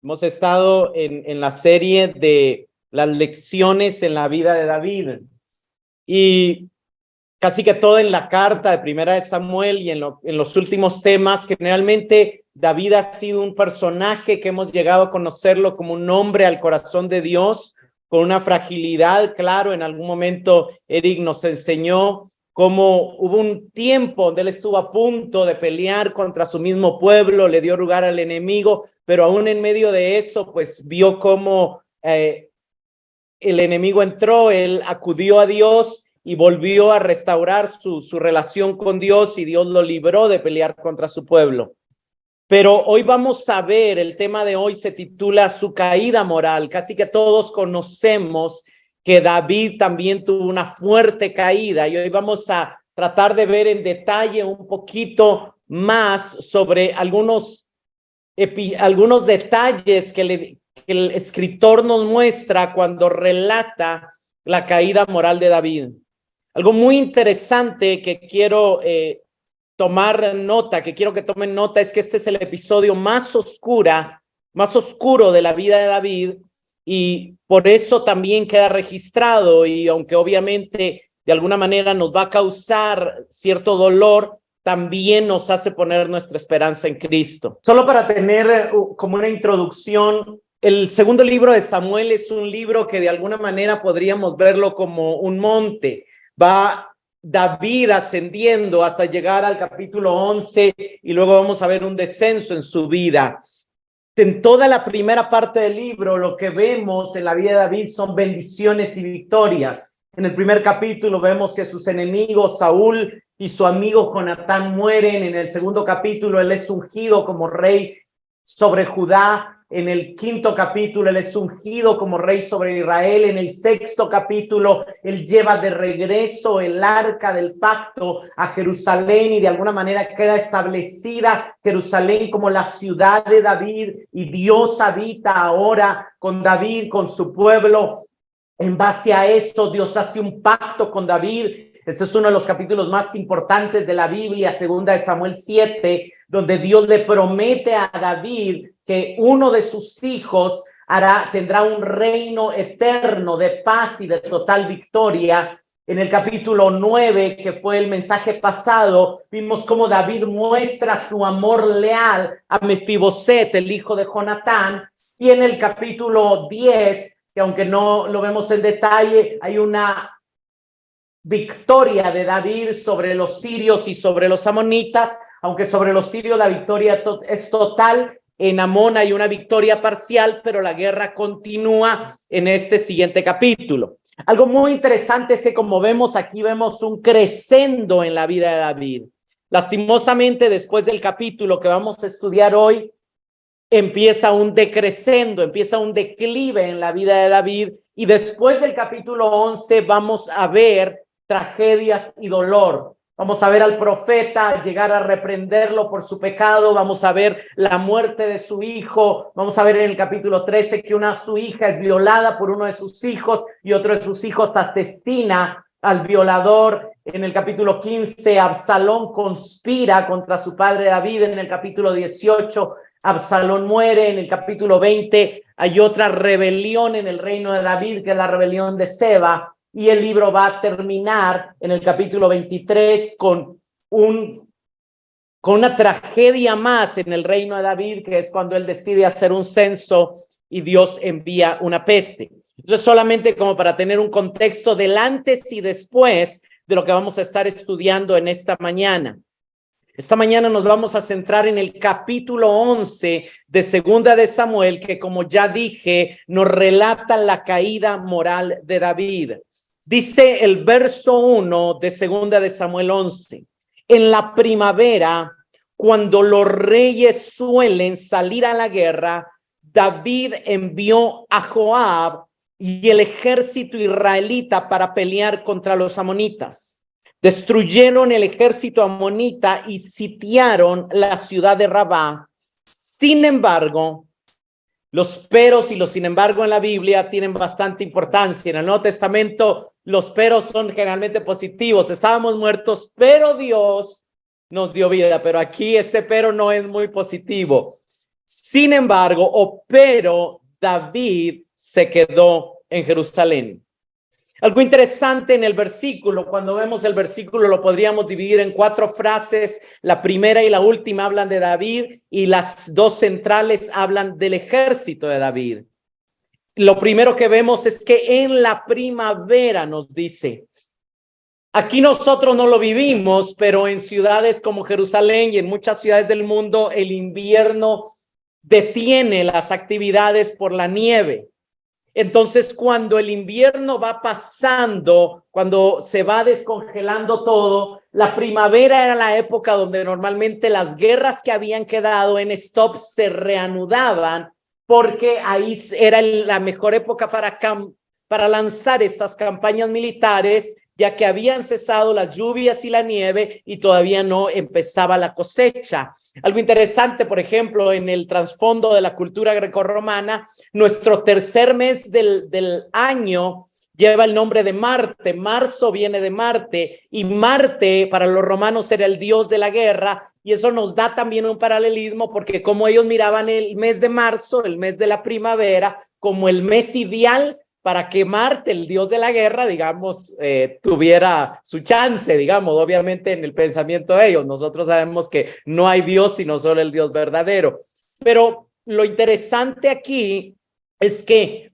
Hemos estado en la serie de las lecciones en la vida de David y casi que todo en la carta de Primera de Samuel y en los últimos temas. Generalmente David ha sido un personaje que hemos llegado a conocerlo como un hombre al corazón de Dios, con una fragilidad. Claro, en algún momento Eric nos enseñó cómo hubo un tiempo donde él estuvo a punto de pelear contra su mismo pueblo, le dio lugar al enemigo, pero aún en medio de eso, pues vio cómo el enemigo entró, él acudió a Dios y volvió a restaurar su relación con Dios, y Dios lo libró de pelear contra su pueblo. Pero hoy vamos a ver, el tema de hoy se titula Su caída moral. Casi que todos conocemos que David también tuvo una fuerte caída, y hoy vamos a tratar de ver en detalle un poquito más sobre algunos detalles que el escritor nos muestra cuando relata la caída moral de David. Algo muy interesante que quiero tomar nota, que quiero que tomen nota, es que este es el episodio más oscuro de la vida de David, y por eso también queda registrado. Y aunque obviamente de alguna manera nos va a causar cierto dolor, también nos hace poner nuestra esperanza en Cristo. Solo para tener como una introducción, el segundo libro de Samuel es un libro que de alguna manera podríamos verlo como un monte. Va David ascendiendo hasta llegar al capítulo 11, y luego vamos a ver un descenso en su vida. En toda la primera parte del libro, lo que vemos en la vida de David son bendiciones y victorias. En el primer capítulo vemos que sus enemigos Saúl y su amigo Jonatán mueren. En el segundo capítulo él es ungido como rey sobre Judá. En el quinto capítulo él es ungido como rey sobre Israel. En el sexto capítulo él lleva de regreso el arca del pacto a Jerusalén, y de alguna manera queda establecida Jerusalén como la ciudad de David, y Dios habita ahora con David, con su pueblo. En base a eso, Dios hace un pacto con David. Este es uno de los capítulos más importantes de la Biblia, segunda de Samuel 7, donde Dios le promete a David que uno de sus hijos tendrá un reino eterno de paz y de total victoria. En el capítulo 9, que fue el mensaje pasado, vimos cómo David muestra su amor leal a Mefiboset, el hijo de Jonatán. Y en el capítulo 10, que aunque no lo vemos en detalle, hay una victoria de David sobre los sirios y sobre los amonitas. Aunque sobre los sirios la victoria es total, en Amón hay una victoria parcial, pero la guerra continúa en este siguiente capítulo. Algo muy interesante es que, como vemos aquí, vemos un crescendo en la vida de David. Lastimosamente, después del capítulo que vamos a estudiar hoy, empieza un decrescendo, empieza un declive en la vida de David, y después del capítulo 11 vamos a ver tragedias y dolor. Vamos a ver al profeta llegar a reprenderlo por su pecado. Vamos a ver la muerte de su hijo. Vamos a ver en el capítulo 13 que su hija es violada por uno de sus hijos, y otro de sus hijos asesina al violador. En el capítulo 15, Absalón conspira contra su padre David. En el capítulo 18, Absalón muere. En el capítulo 20 hay otra rebelión en el reino de David, que es la rebelión de Seba. Y el libro va a terminar en el capítulo 23 con una tragedia más en el reino de David, que es cuando él decide hacer un censo y Dios envía una peste. Entonces, solamente como para tener un contexto del antes y después de lo que vamos a estar estudiando en esta mañana. Esta mañana nos vamos a centrar en el capítulo 11 de Segunda de Samuel, que, como ya dije, nos relata la caída moral de David. Dice el verso 1 de Segunda de Samuel 11: en la primavera, cuando los reyes suelen salir a la guerra, David envió a Joab y el ejército israelita para pelear contra los amonitas. Destruyeron el ejército amonita y sitiaron la ciudad de Rabá. Sin embargo, los peros y los sin embargo en la Biblia tienen bastante importancia. En el Nuevo Testamento los peros son generalmente positivos. Estábamos muertos, pero Dios nos dio vida. Pero aquí este pero no es muy positivo. Sin embargo, pero David se quedó en Jerusalén. Algo interesante en el versículo, cuando vemos el versículo lo podríamos dividir en 4 frases. La primera y la última hablan de David y las 2 centrales hablan del ejército de David. Lo primero que vemos es que en la primavera nos dice, aquí nosotros no lo vivimos, pero en ciudades como Jerusalén y en muchas ciudades del mundo el invierno detiene las actividades por la nieve. Entonces, cuando el invierno va pasando, cuando se va descongelando todo, la primavera era la época donde normalmente las guerras que habían quedado en stop se reanudaban, porque ahí era la mejor época para lanzar estas campañas militares, ya que habían cesado las lluvias y la nieve y todavía no empezaba la cosecha. Algo interesante, por ejemplo, en el trasfondo de la cultura grecorromana, nuestro tercer mes del año lleva el nombre de Marte. Marzo viene de Marte y Marte para los romanos era el dios de la guerra, y eso nos da también un paralelismo porque como ellos miraban el mes de marzo, el mes de la primavera, como el mes ideal para que Marte, el dios de la guerra, digamos, tuviera su chance, digamos, obviamente en el pensamiento de ellos. Nosotros sabemos que no hay Dios, sino solo el Dios verdadero. Pero lo interesante aquí es que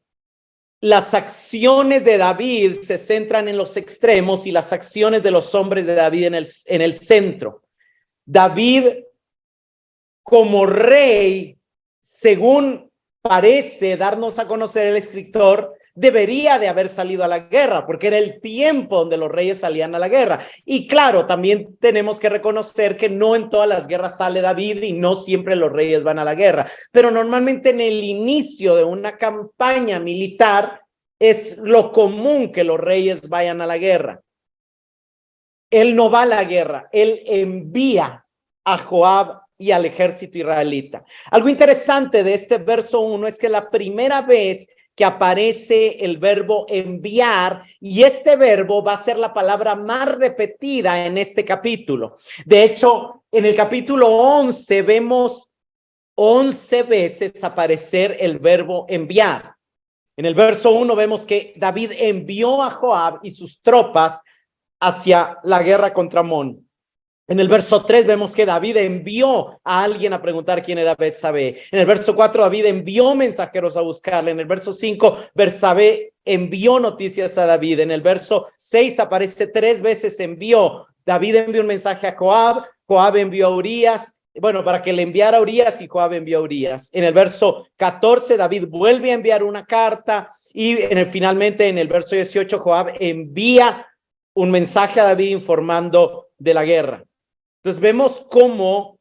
las acciones de David se centran en los extremos y las acciones de los hombres de David en el centro. David, como rey, según parece darnos a conocer el escritor, debería de haber salido a la guerra, porque era el tiempo donde los reyes salían a la guerra. Y claro, también tenemos que reconocer que no en todas las guerras sale David y no siempre los reyes van a la guerra, pero normalmente en el inicio de una campaña militar es lo común que los reyes vayan a la guerra. Él no va a la guerra, él envía a Joab y al ejército israelita. Algo interesante de este verso 1 es que la primera vez que aparece el verbo enviar, y este verbo va a ser la palabra más repetida en este capítulo. De hecho, en el capítulo 11 vemos 11 veces aparecer el verbo enviar. En el verso 1 vemos que David envió a Joab y sus tropas hacia la guerra contra Amón. En el verso 3 vemos que David envió a alguien a preguntar quién era Betsabé. En el verso 4 David envió mensajeros a buscarle. En el verso 5 Betsabé envió noticias a David. En el verso 6 aparece 3 veces envió. David envió un mensaje a Joab, Joab envió a Urías, bueno, para que le enviara a Urías y Joab envió a Urías. En el verso 14 David vuelve a enviar una carta y finalmente en el verso 18 Joab envía un mensaje a David informando de la guerra. Entonces vemos cómo,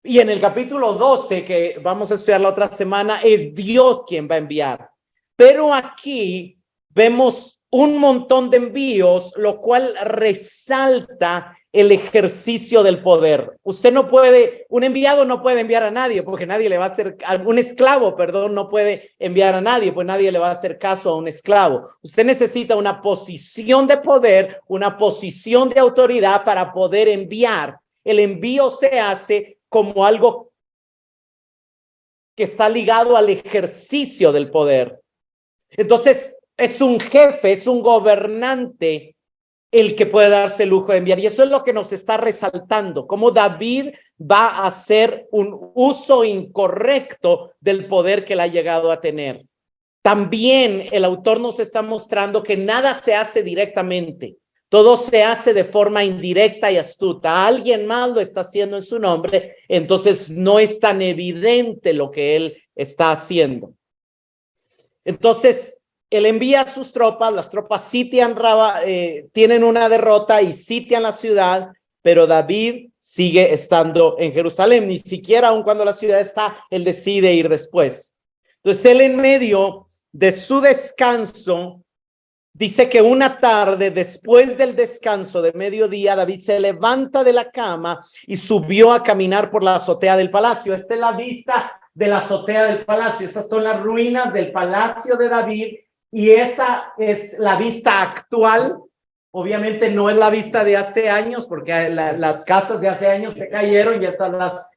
y en el capítulo 12 que vamos a estudiar la otra semana, es Dios quien va a enviar. Pero aquí vemos un montón de envíos, lo cual resalta el ejercicio del poder. Usted no puede, un enviado no puede enviar a nadie, porque nadie le va a hacer, un esclavo, perdón, no puede enviar a nadie, pues nadie le va a hacer caso a un esclavo. Usted necesita una posición de poder, una posición de autoridad para poder enviar. El envío se hace como algo que está ligado al ejercicio del poder. Entonces, es un jefe, es un gobernante el que puede darse el lujo de enviar. Y eso es lo que nos está resaltando, cómo David va a hacer un uso incorrecto del poder que él ha llegado a tener. También el autor nos está mostrando que nada se hace directamente. Todo se hace de forma indirecta y astuta. Alguien más lo está haciendo en su nombre, entonces no es tan evidente lo que él está haciendo. Entonces, él envía a sus tropas, las tropas sitian tienen una derrota y sitian la ciudad, pero David sigue estando en Jerusalén, ni siquiera aun cuando la ciudad está, él decide ir después. Entonces, él en medio de su descanso, dice que una tarde, después del descanso de mediodía, David se levanta de la cama y subió a caminar por la azotea del palacio. Esta es la vista de la azotea del palacio. Esas son las ruinas del palacio de David y esa es la vista actual. Obviamente no es la vista de hace años porque las casas de hace años se cayeron y estas las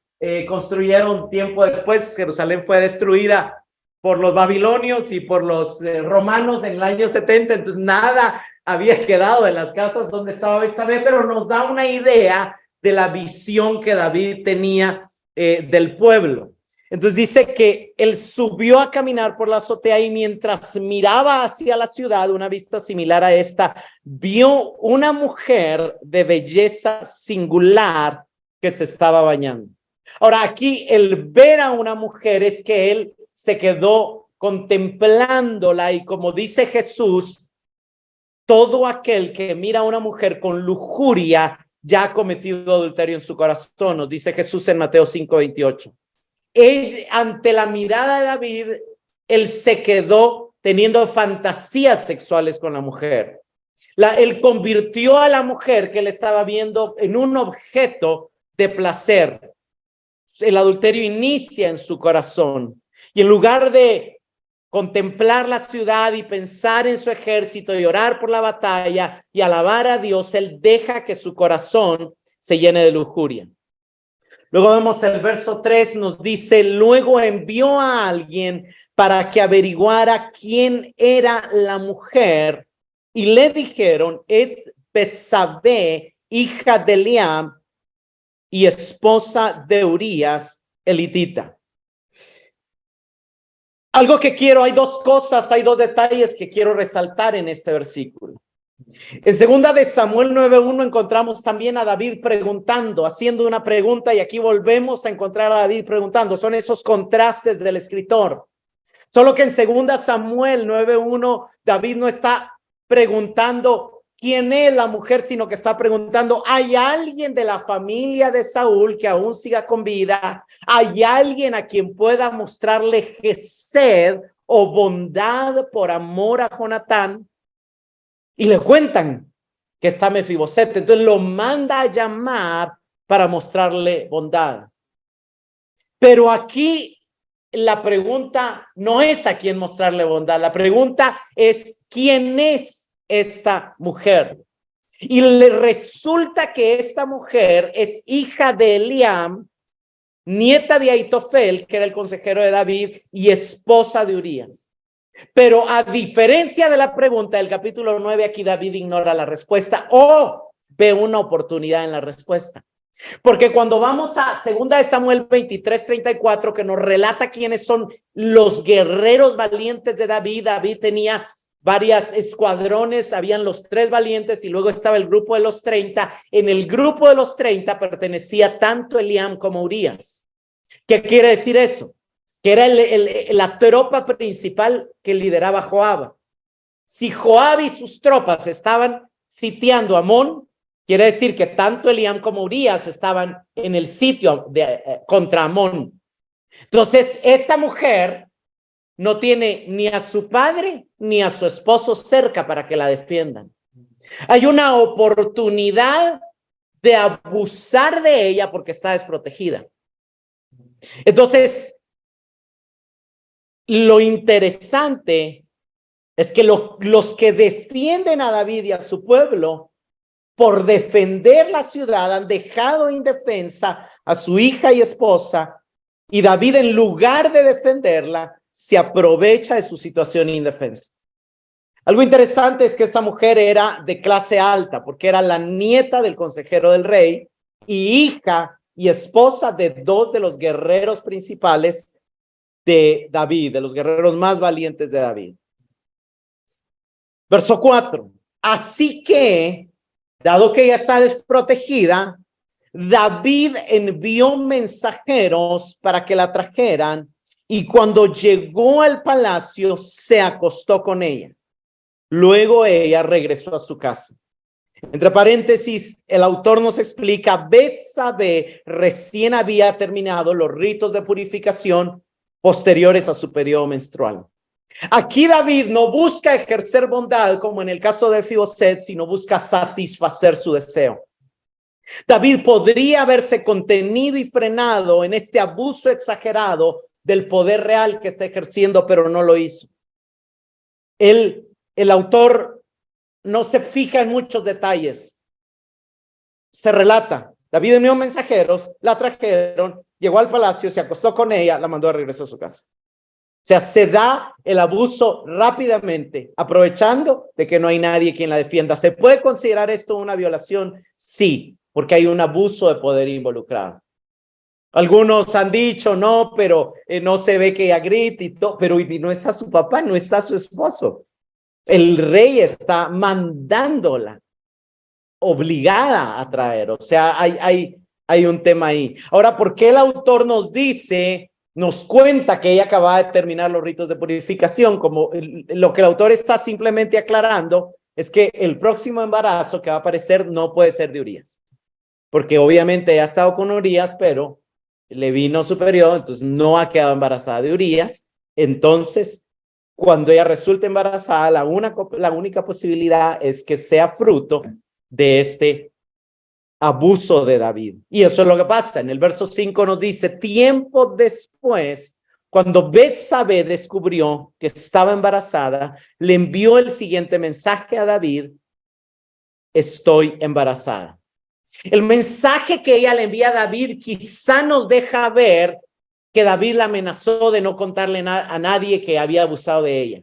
construyeron tiempo después. Jerusalén fue destruida por los babilonios y por los romanos en el año 70, entonces nada había quedado de las casas donde estaba Betsabé, pero nos da una idea de la visión que David tenía del pueblo. Entonces dice que él subió a caminar por la azotea y mientras miraba hacia la ciudad, una vista similar a esta, vio una mujer de belleza singular que se estaba bañando. Ahora, aquí el ver a una mujer es que él se quedó contemplándola y como dice Jesús, todo aquel que mira a una mujer con lujuria ya ha cometido adulterio en su corazón, nos dice Jesús en Mateo 5:28. Ante la mirada de David, él se quedó teniendo fantasías sexuales con la mujer. Él convirtió a la mujer que él estaba viendo en un objeto de placer. El adulterio inicia en su corazón y en lugar de contemplar la ciudad y pensar en su ejército y orar por la batalla y alabar a Dios, él deja que su corazón se llene de lujuria. Luego vemos el verso 3, nos dice, luego envió a alguien para que averiguara quién era la mujer y le dijeron, es Betsabé, hija de Eliam y esposa de Urías, el hitita. Algo que hay dos detalles que quiero resaltar en este versículo. En segunda de Samuel 9:1 encontramos también a David preguntando, haciendo una pregunta, y aquí volvemos a encontrar a David preguntando. Son esos contrastes del escritor. Solo que en segunda Samuel 9:1 David no está preguntando quién es la mujer, sino que está preguntando, ¿hay alguien de la familia de Saúl que aún siga con vida? ¿Hay alguien a quien pueda mostrarle gesed o bondad por amor a Jonatán? Y le cuentan que está Mefiboset, entonces lo manda a llamar para mostrarle bondad. Pero aquí la pregunta no es a quién mostrarle bondad, la pregunta es quién es esta mujer. Y le resulta que esta mujer es hija de Eliam, nieta de Ahitofel, que era el consejero de David, y esposa de Urías. Pero a diferencia de la pregunta del capítulo 9, aquí David ignora la respuesta o ve una oportunidad en la respuesta. Porque cuando vamos a segunda de Samuel 23:34, que nos relata quiénes son los guerreros valientes de David, David tenía varias escuadrones, habían los 3 valientes y luego estaba el grupo de los 30. En el grupo de los 30 pertenecía tanto Eliam como Urías. ¿Qué quiere decir eso? Que era la tropa principal que lideraba Joab. Si Joab y sus tropas estaban sitiando Amón, quiere decir que tanto Eliam como Urías estaban en el sitio contra Amón. Entonces, esta mujer no tiene ni a su padre ni a su esposo cerca para que la defiendan. Hay una oportunidad de abusar de ella porque está desprotegida. Entonces, lo interesante es que los que defienden a David y a su pueblo, por defender la ciudad, han dejado indefensa a su hija y esposa, y David, en lugar de defenderla, se aprovecha de su situación indefensa. Algo interesante es que esta mujer era de clase alta, porque era la nieta del consejero del rey y hija y esposa de 2 de los guerreros principales de David, de los guerreros más valientes de David. Verso 4. Así que, dado que ella está desprotegida, David envió mensajeros para que la trajeran y cuando llegó al palacio se acostó con ella. Luego ella regresó a su casa. Entre paréntesis, el autor nos explica, Betsabé recién había terminado los ritos de purificación posteriores a su periodo menstrual. Aquí David no busca ejercer bondad como en el caso de Mefiboset, sino busca satisfacer su deseo. David podría haberse contenido y frenado en este abuso exagerado del poder real que está ejerciendo, pero no lo hizo. El autor no se fija en muchos detalles. Se relata, David envió mensajeros, la trajeron llegó al palacio, se acostó con ella, la mandó de regreso a su casa. O sea, se da el abuso rápidamente, aprovechando de que no hay nadie quien la defienda. ¿Se puede considerar esto una violación? Sí, porque hay un abuso de poder involucrado. Algunos han dicho, no, pero no se ve que ella grita y todo, pero y no está su papá, no está su esposo. El rey está mandándola, obligada a traer. O sea, hay un tema ahí. Ahora, ¿por qué el autor nos cuenta que ella acaba de terminar los ritos de purificación? Como lo que el autor está simplemente aclarando es que el próximo embarazo que va a aparecer no puede ser de Urías, porque obviamente ella ha estado con Urías, pero le vino su periodo, entonces no ha quedado embarazada de Urías. Entonces, cuando ella resulte embarazada, la única posibilidad es que sea fruto de este abuso de David. Y eso es lo que pasa. En el verso 5 nos dice, tiempo después, cuando Betsabé descubrió que estaba embarazada, le envió el siguiente mensaje a David: estoy embarazada. El mensaje que ella le envía a David quizá nos deja ver que David la amenazó de no contarle a nadie que había abusado de ella,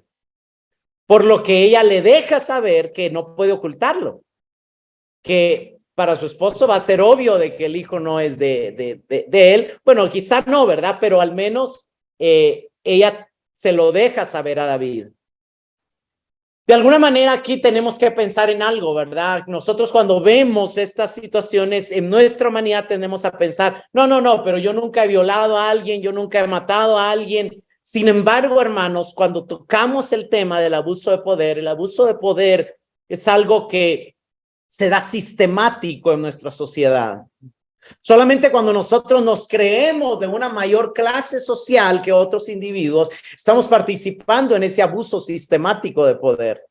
por lo que ella le deja saber que no puede ocultarlo, que para su esposo va a ser obvio de que el hijo no es de él. Bueno, quizá no, ¿verdad? Pero al menos ella se lo deja saber a David. De alguna manera aquí tenemos que pensar en algo, ¿verdad? Nosotros cuando vemos estas situaciones, en nuestra humanidad tendemos a pensar, no, pero yo nunca he violado a alguien, yo nunca he matado a alguien. Sin embargo, hermanos, cuando tocamos el tema del abuso de poder, el abuso de poder es algo que se da sistemático en nuestra sociedad. Solamente cuando nosotros nos creemos de una mayor clase social que otros individuos, estamos participando en ese abuso sistemático de poder.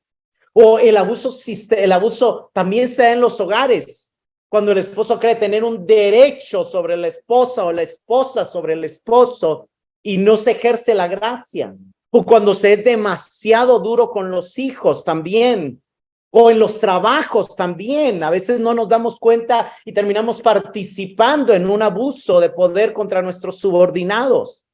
O el abuso también se da en los hogares, cuando el esposo cree tener un derecho sobre la esposa o la esposa sobre el esposo y no se ejerce la gracia. O cuando se es demasiado duro con los hijos también. O en los trabajos también, a veces no nos damos cuenta y terminamos participando en un abuso de poder contra nuestros subordinados.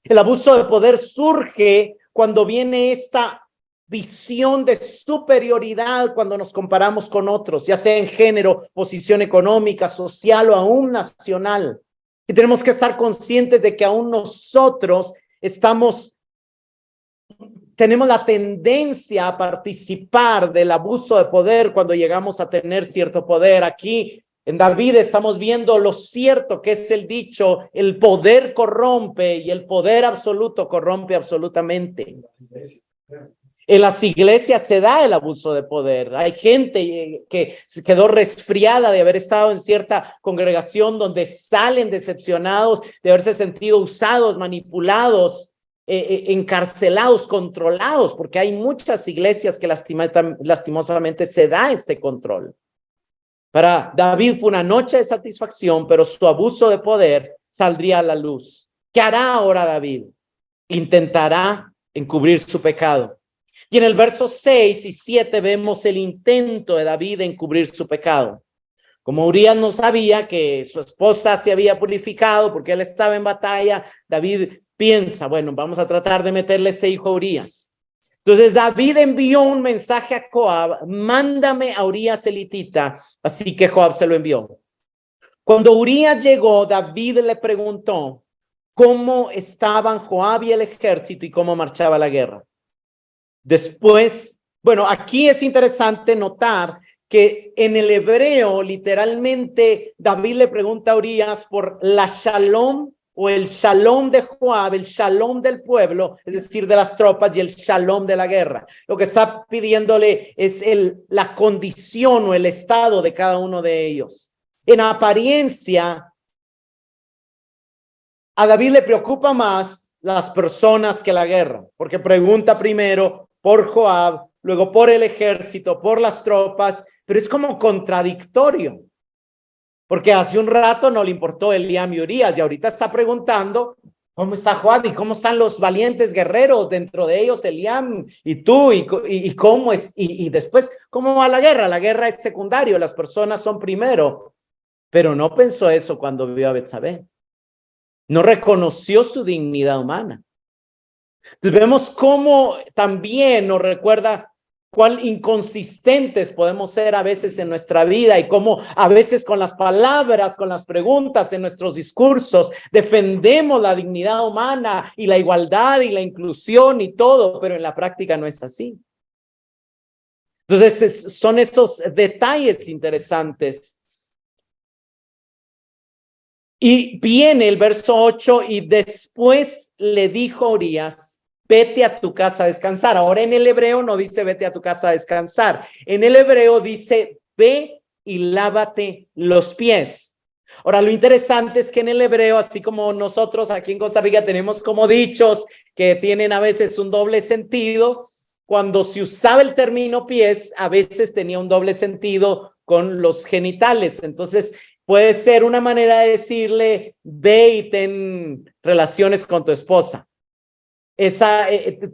El abuso de poder surge cuando viene esta visión de superioridad cuando nos comparamos con otros, ya sea en género, posición económica, social o aún nacional. Y tenemos que estar conscientes de que aún nosotros tenemos la tendencia a participar del abuso de poder cuando llegamos a tener cierto poder. Aquí en David estamos viendo lo cierto que es el dicho: el poder corrompe y el poder absoluto corrompe absolutamente. En las iglesias se da el abuso de poder. Hay gente que se quedó resfriada de haber estado en cierta congregación donde salen decepcionados de haberse sentido usados, manipulados, encarcelados, controlados, porque hay muchas iglesias que lastimosamente se da este control. Para David fue una noche de satisfacción, pero su abuso de poder saldría a la luz. ¿Qué hará ahora David? Intentará encubrir su pecado. Y en el verso 6 y 7 vemos el intento de David de encubrir su pecado. Como Urías no sabía que su esposa se había purificado porque él estaba en batalla, David piensa, bueno, vamos a tratar de meterle este hijo a Urías. Entonces David envió un mensaje a Joab: mándame a Urías el hitita. Así que Joab se lo envió. Cuando Urías llegó, David le preguntó cómo estaban Joab y el ejército y cómo marchaba la guerra. Después, bueno, aquí es interesante notar que en el hebreo, literalmente, David le pregunta a Urías por la shalom o el shalom de Joab, el shalom del pueblo, es decir, de las tropas, y el shalom de la guerra. Lo que está pidiéndole es la condición o el estado de cada uno de ellos. En apariencia, a David le preocupa más las personas que la guerra, porque pregunta primero por Joab, luego por el ejército, por las tropas, pero es como contradictorio, porque hace un rato no le importó Eliam y Urías, y ahorita está preguntando cómo está Joab y cómo están los valientes guerreros, dentro de ellos Eliam y tú, y cómo es, y después cómo va la guerra. La guerra es secundario, las personas son primero, pero no pensó eso cuando vio a Betsabé. no reconoció su dignidad humana. Entonces vemos cómo también nos recuerda cuán inconsistentes podemos ser a veces en nuestra vida y cómo a veces con las palabras, con las preguntas en nuestros discursos defendemos la dignidad humana y la igualdad y la inclusión y todo, pero en la práctica no es así. Entonces son esos detalles interesantes. Y viene el verso 8 y después le dijo a Urías, vete a tu casa a descansar. Ahora en el hebreo no dice vete a tu casa a descansar. En el hebreo dice ve y lávate los pies. Ahora lo interesante es que en el hebreo, así como nosotros aquí en Costa Rica tenemos como dichos que tienen a veces un doble sentido, cuando se usaba el término pies, a veces tenía un doble sentido con los genitales. Entonces puede ser una manera de decirle, ve y ten relaciones con tu esposa.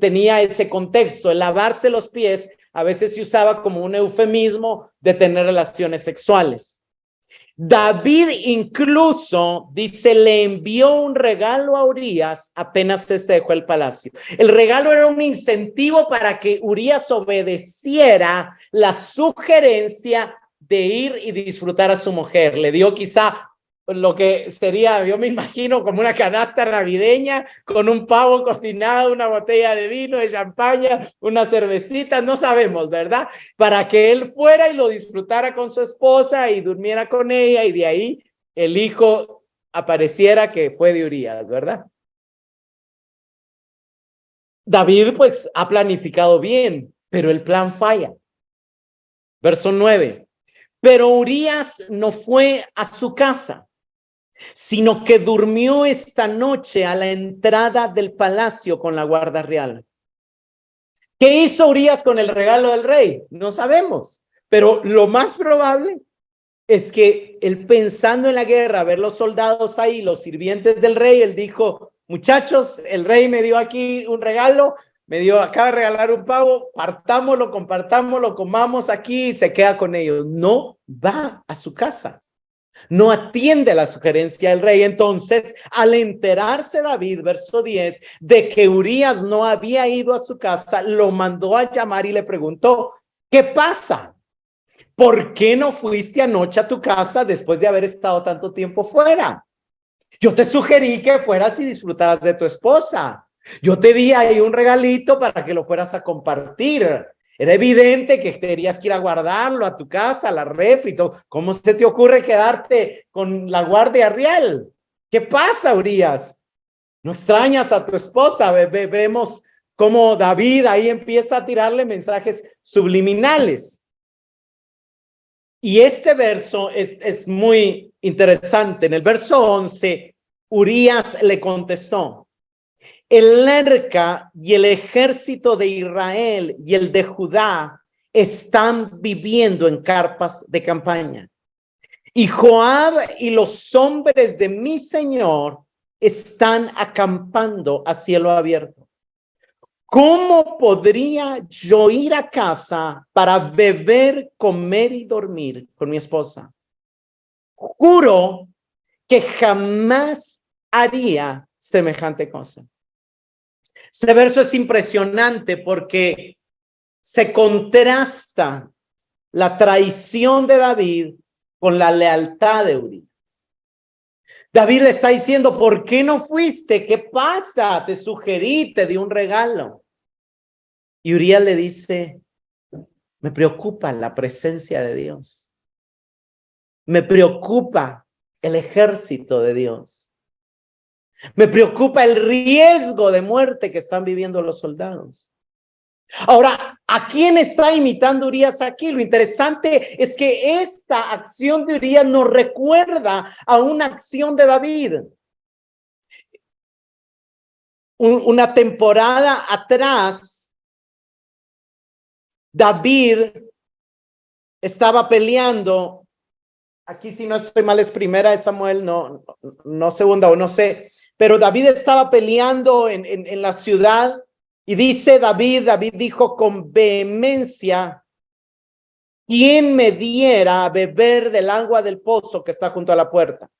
Tenía ese contexto. El lavarse los pies a veces se usaba como un eufemismo de tener relaciones sexuales. David incluso, dice, le envió un regalo a Urías apenas dejó el palacio. El regalo era un incentivo para que Urías obedeciera la sugerencia de ir y disfrutar a su mujer. Le dio quizá lo que sería, yo me imagino, como una canasta navideña con un pavo cocinado, una botella de vino, de champaña, una cervecita, no sabemos, ¿verdad? Para que él fuera y lo disfrutara con su esposa y durmiera con ella y de ahí el hijo apareciera que fue de Urías, ¿verdad? David pues ha planificado bien, pero el plan falla. Verso 9. Pero Urías no fue a su casa, sino que durmió esta noche a la entrada del palacio con la guardia real. ¿Qué hizo Urías con el regalo del rey? No sabemos, pero lo más probable es que él, pensando en la guerra, ver los soldados ahí, los sirvientes del rey, él dijo, muchachos, el rey me dio aquí un regalo, acaba de regalar un pavo, partámoslo, compartámoslo, comamos aquí y se queda con ellos. No va a su casa. No atiende a la sugerencia del rey. Entonces, al enterarse David, verso 10, de que Urías no había ido a su casa, lo mandó a llamar y le preguntó, ¿qué pasa? ¿Por qué no fuiste anoche a tu casa después de haber estado tanto tiempo fuera? Yo te sugerí que fueras y disfrutaras de tu esposa. Yo te di ahí un regalito para que lo fueras a compartir. Era evidente que tenías que ir a guardarlo a tu casa, a la ref y todo. ¿Cómo se te ocurre quedarte con la guardia real? ¿Qué pasa, Urías? ¿No extrañas a tu esposa? Vemos cómo David ahí empieza a tirarle mensajes subliminales. Y este verso es muy interesante. En el verso 11, Urías le contestó, el arca y el ejército de Israel y el de Judá están viviendo en carpas de campaña. Y Joab y los hombres de mi señor están acampando a cielo abierto. ¿Cómo podría yo ir a casa para beber, comer y dormir con mi esposa? Juro que jamás haría semejante cosa. Este verso es impresionante porque se contrasta la traición de David con la lealtad de Urías. David le está diciendo, ¿por qué no fuiste? ¿Qué pasa? Te sugerí, te di un regalo. Y Urías le dice, me preocupa la presencia de Dios. Me preocupa el ejército de Dios. Me preocupa el riesgo de muerte que están viviendo los soldados. Ahora, ¿a quién está imitando Urías aquí? Lo interesante es que esta acción de Urías nos recuerda a una acción de David. Una temporada atrás, David estaba peleando. Aquí, si no estoy mal, es primera de Samuel, no segunda o no sé. Pero David estaba peleando en la ciudad. Y dice David dijo con vehemencia, ¿quién me diera a beber del agua del pozo que está junto a la puerta?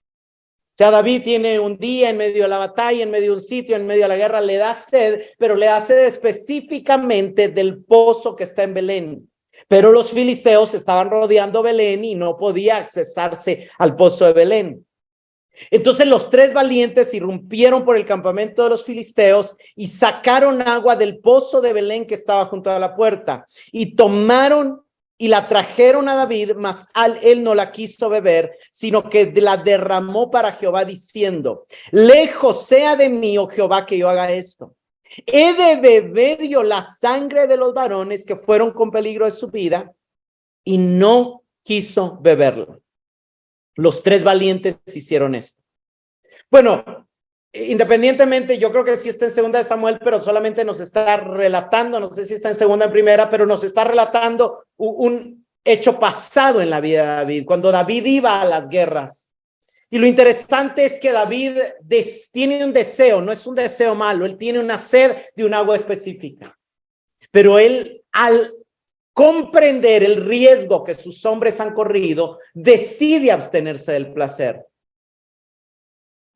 sea, David tiene un día en medio de la batalla, en medio de un sitio, en medio de la guerra, le da sed, pero le da sed específicamente del pozo que está en Belén. Pero los filisteos estaban rodeando Belén y no podía accesarse al pozo de Belén. Entonces los tres valientes irrumpieron por el campamento de los filisteos y sacaron agua del pozo de Belén que estaba junto a la puerta y tomaron y la trajeron a David, mas él no la quiso beber, sino que la derramó para Jehová diciendo: lejos sea de mí, oh Jehová, que yo haga esto. ¿He de beber yo la sangre de los varones que fueron con peligro de su vida? Y no quiso beberla. Los tres valientes hicieron esto. Bueno, independientemente, yo creo que sí está en segunda de Samuel, pero solamente nos está relatando, no sé si está en segunda o en primera, pero nos está relatando un hecho pasado en la vida de David, cuando David iba a las guerras. Y lo interesante es que David tiene un deseo, no es un deseo malo, él tiene una sed de un agua específica. Pero él, al comprender el riesgo que sus hombres han corrido, decide abstenerse del placer.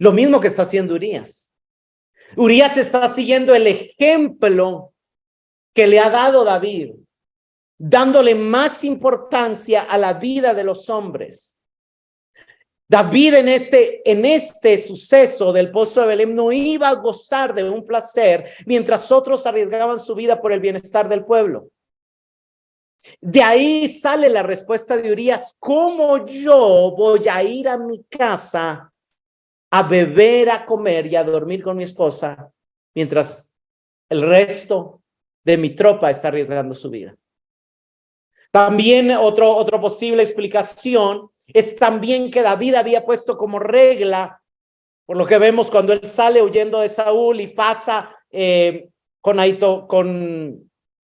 Lo mismo que está haciendo Urías. Urías está siguiendo el ejemplo que le ha dado David, dándole más importancia a la vida de los hombres. David en este suceso del pozo de Belén no iba a gozar de un placer mientras otros arriesgaban su vida por el bienestar del pueblo. De ahí sale la respuesta de Urías: ¿cómo yo voy a ir a mi casa a beber, a comer y a dormir con mi esposa mientras el resto de mi tropa está arriesgando su vida? También otra posible explicación es también que David había puesto como regla, por lo que vemos cuando él sale huyendo de Saúl y pasa con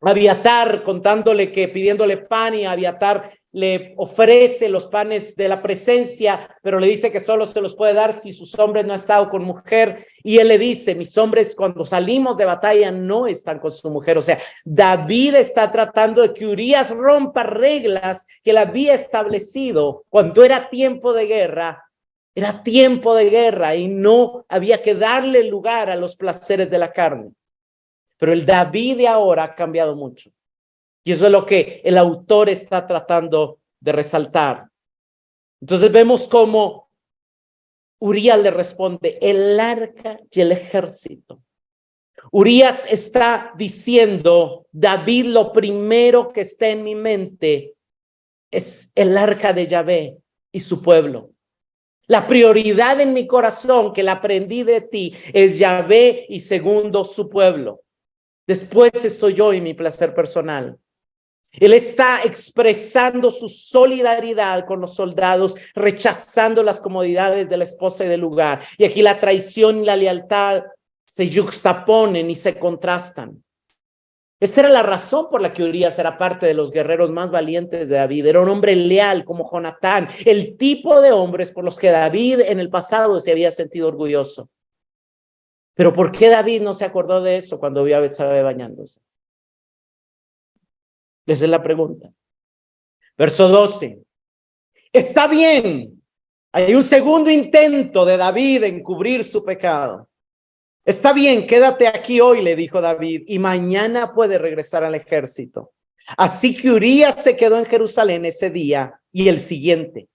Abiatar, pidiéndole pan, y Abiatar le ofrece los panes de la presencia, pero le dice que solo se los puede dar si sus hombres no han estado con mujer. Y él le dice: mis hombres cuando salimos de batalla no están con su mujer. O sea, David está tratando de que Urías rompa reglas que él había establecido cuando era tiempo de guerra. Era tiempo de guerra y no había que darle lugar a los placeres de la carne. Pero el David de ahora ha cambiado mucho. Y eso es lo que el autor está tratando de resaltar. Entonces vemos cómo Urías le responde: el arca y el ejército. Urías está diciendo: David, lo primero que está en mi mente es el arca de Yahvé y su pueblo. La prioridad en mi corazón, que la aprendí de ti, es Yahvé y segundo su pueblo. Después estoy yo y mi placer personal. Él está expresando su solidaridad con los soldados, rechazando las comodidades de la esposa y del lugar. Y aquí la traición y la lealtad se yuxtaponen y se contrastan. Esta era la razón por la que Urías era parte de los guerreros más valientes de David. Era un hombre leal como Jonatán, el tipo de hombres por los que David en el pasado se había sentido orgulloso. Pero ¿por qué David no se acordó de eso cuando vio a Betsabé bañándose? Esa es la pregunta. Verso 12. Está bien. Hay un segundo intento de David en cubrir su pecado. Está bien, quédate aquí hoy, le dijo David, y mañana puede regresar al ejército. Así que Urías se quedó en Jerusalén ese día y el siguiente.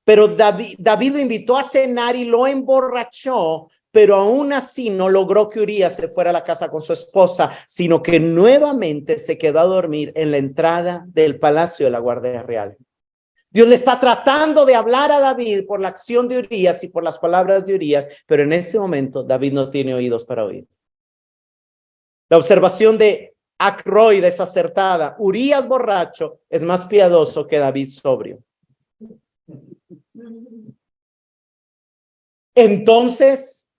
Pero David lo invitó a cenar y lo emborrachó, pero aún así no logró que Urías se fuera a la casa con su esposa, sino que nuevamente se quedó a dormir en la entrada del palacio de la Guardia Real. Dios le está tratando de hablar a David por la acción de Urías y por las palabras de Urías, pero en este momento David no tiene oídos para oír. La observación de Ackroyd es acertada. Urías borracho es más piadoso que David sobrio. Entonces,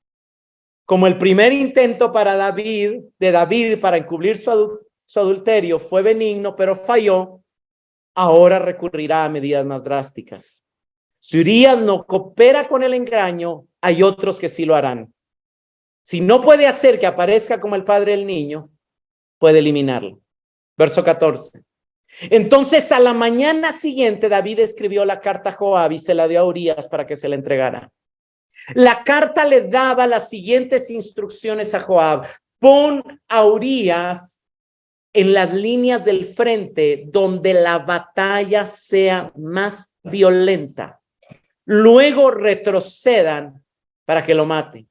como el primer intento de David para encubrir su adulterio fue benigno, pero falló, ahora recurrirá a medidas más drásticas. Si Urías no coopera con el engaño, hay otros que sí lo harán. Si no puede hacer que aparezca como el padre del niño, puede eliminarlo. Verso 14. Entonces a la mañana siguiente David escribió la carta a Joab y se la dio a Urías para que se la entregara. La carta le daba las siguientes instrucciones a Joab: pon a Urías en las líneas del frente donde la batalla sea más violenta. Luego retrocedan para que lo maten.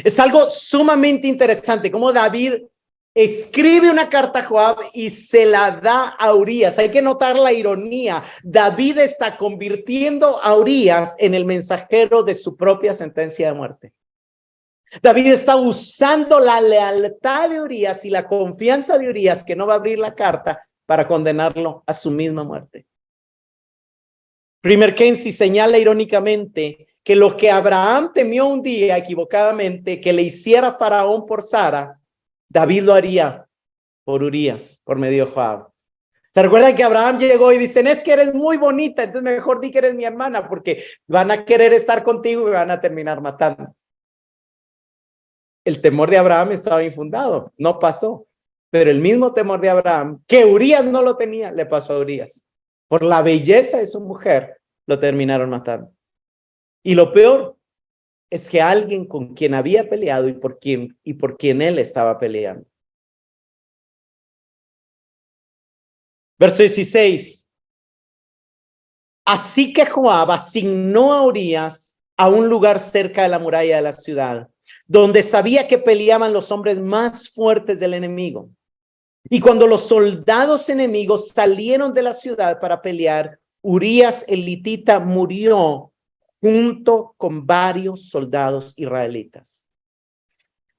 Es algo sumamente interesante cómo David escribe una carta a Joab y se la da a Urías. Hay que notar la ironía. David está convirtiendo a Urías en el mensajero de su propia sentencia de muerte. David está usando la lealtad de Urías y la confianza de Urías, que no va a abrir la carta, para condenarlo a su misma muerte. Primer Kensi señala irónicamente que lo que Abraham temió un día equivocadamente que le hiciera Faraón por Sara, David lo haría por Urías, por medio de Joab. ¿Se recuerdan que Abraham llegó y dicen, es que eres muy bonita, entonces mejor di que eres mi hermana, porque van a querer estar contigo y me van a terminar matando? El temor de Abraham estaba infundado, no pasó. Pero el mismo temor de Abraham, que Urías no lo tenía, le pasó a Urías. Por la belleza de su mujer, lo terminaron matando. Y lo peor es que alguien con quien había peleado y por quien él estaba peleando. Verso 16. Así que Joab asignó a Urías a un lugar cerca de la muralla de la ciudad, donde sabía que peleaban los hombres más fuertes del enemigo. Y cuando los soldados enemigos salieron de la ciudad para pelear, Urías el litita murió junto con varios soldados israelitas.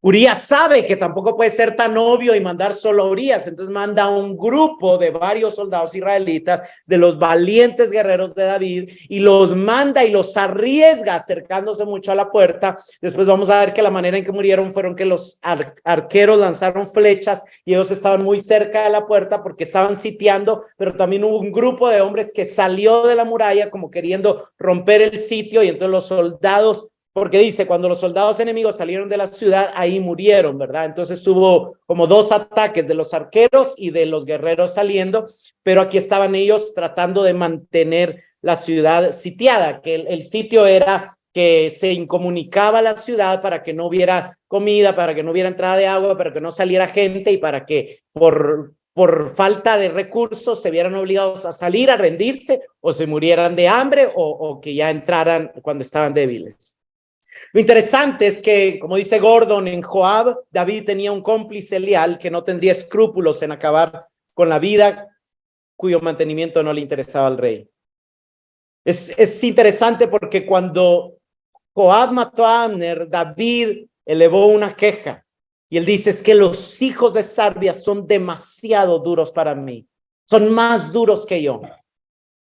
Urías sabe que tampoco puede ser tan obvio y mandar solo a Urías, entonces manda a un grupo de varios soldados israelitas, de los valientes guerreros de David, y los manda y los arriesga acercándose mucho a la puerta. Después vamos a ver que la manera en que murieron fueron que los arqueros lanzaron flechas y ellos estaban muy cerca de la puerta porque estaban sitiando, pero también hubo un grupo de hombres que salió de la muralla como queriendo romper el sitio, y entonces los soldados, porque dice, cuando los soldados enemigos salieron de la ciudad, ahí murieron, ¿verdad? Entonces hubo como dos ataques de los arqueros y de los guerreros saliendo, pero aquí estaban ellos tratando de mantener la ciudad sitiada, que el sitio era que se incomunicaba la ciudad para que no hubiera comida, para que no hubiera entrada de agua, para que no saliera gente y para que por falta de recursos se vieran obligados a salir, a rendirse, o se murieran de hambre o que ya entraran cuando estaban débiles. Lo interesante es que, como dice Gordon, en Joab, David tenía un cómplice leal que no tendría escrúpulos en acabar con la vida cuyo mantenimiento no le interesaba al rey. Es interesante porque cuando Joab mató a Abner, David elevó una queja y él dice, es que los hijos de Sarbia son demasiado duros para mí, son más duros que yo.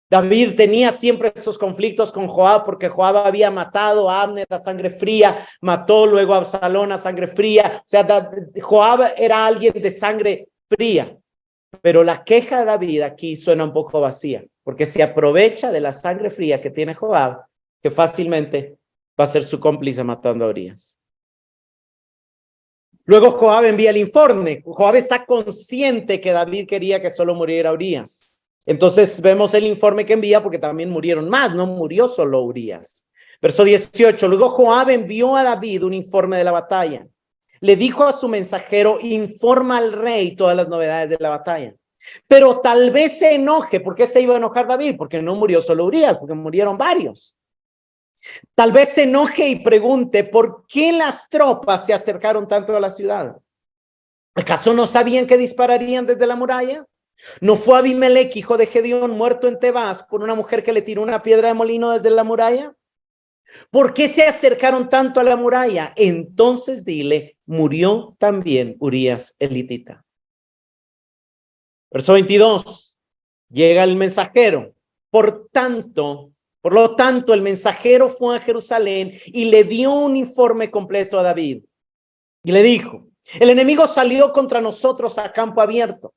David tenía siempre estos conflictos con Joab porque Joab había matado a Abner a sangre fría, mató luego a Absalón a sangre fría. O sea, Joab era alguien de sangre fría, pero la queja de David aquí suena un poco vacía porque se aprovecha de la sangre fría que tiene Joab, que fácilmente va a ser su cómplice matando a Urías. Luego Joab envía el informe. Joab está consciente que David quería que solo muriera Urías. Entonces vemos el informe que envía porque también murieron más, no murió solo Urías. Verso 18, luego Joab envió a David un informe de la batalla. Le dijo a su mensajero, informa al rey todas las novedades de la batalla. Pero tal vez se enoje. ¿Por qué se iba a enojar David? Porque no murió solo Urías, porque murieron varios. Tal vez se enoje y pregunte, ¿por qué las tropas se acercaron tanto a la ciudad? ¿Acaso no sabían que dispararían desde la muralla? ¿No fue Abimelech, hijo de Gedeón, muerto en Tebas por una mujer que le tiró una piedra de molino desde la muralla? ¿Por qué se acercaron tanto a la muralla? Entonces dile, murió también Urías el hitita. Verso 22, llega el mensajero. Por lo tanto, el mensajero fue a Jerusalén y le dio un informe completo a David. Y le dijo, el enemigo salió contra nosotros a campo abierto.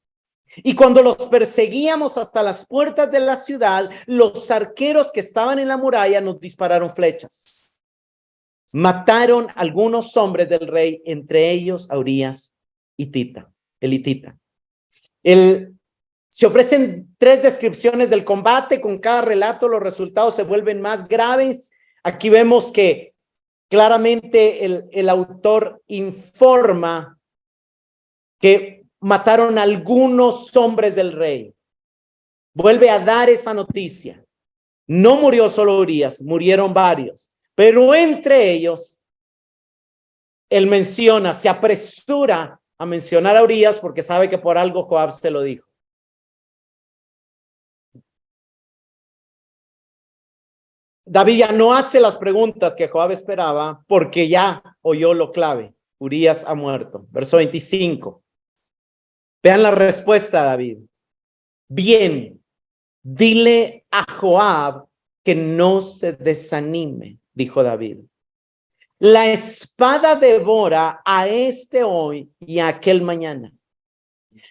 Y cuando los perseguíamos hasta las puertas de la ciudad, los arqueros que estaban en la muralla nos dispararon flechas. Mataron algunos hombres del rey, entre ellos a Urías el hitita. Se ofrecen 3 descripciones del combate. Con cada relato los resultados se vuelven más graves Aquí vemos que claramente el autor informa que mataron a algunos hombres del rey. Vuelve a dar esa noticia. No murió solo Urías, murieron varios. Pero entre ellos, él menciona, se apresura a mencionar a Urías porque sabe que por algo Joab se lo dijo. David ya no hace las preguntas que Joab esperaba porque ya oyó lo clave. Urías ha muerto. Verso 25. Vean la respuesta, David. Bien, dile a Joab que no se desanime, dijo David. La espada devora a este hoy y a aquel mañana.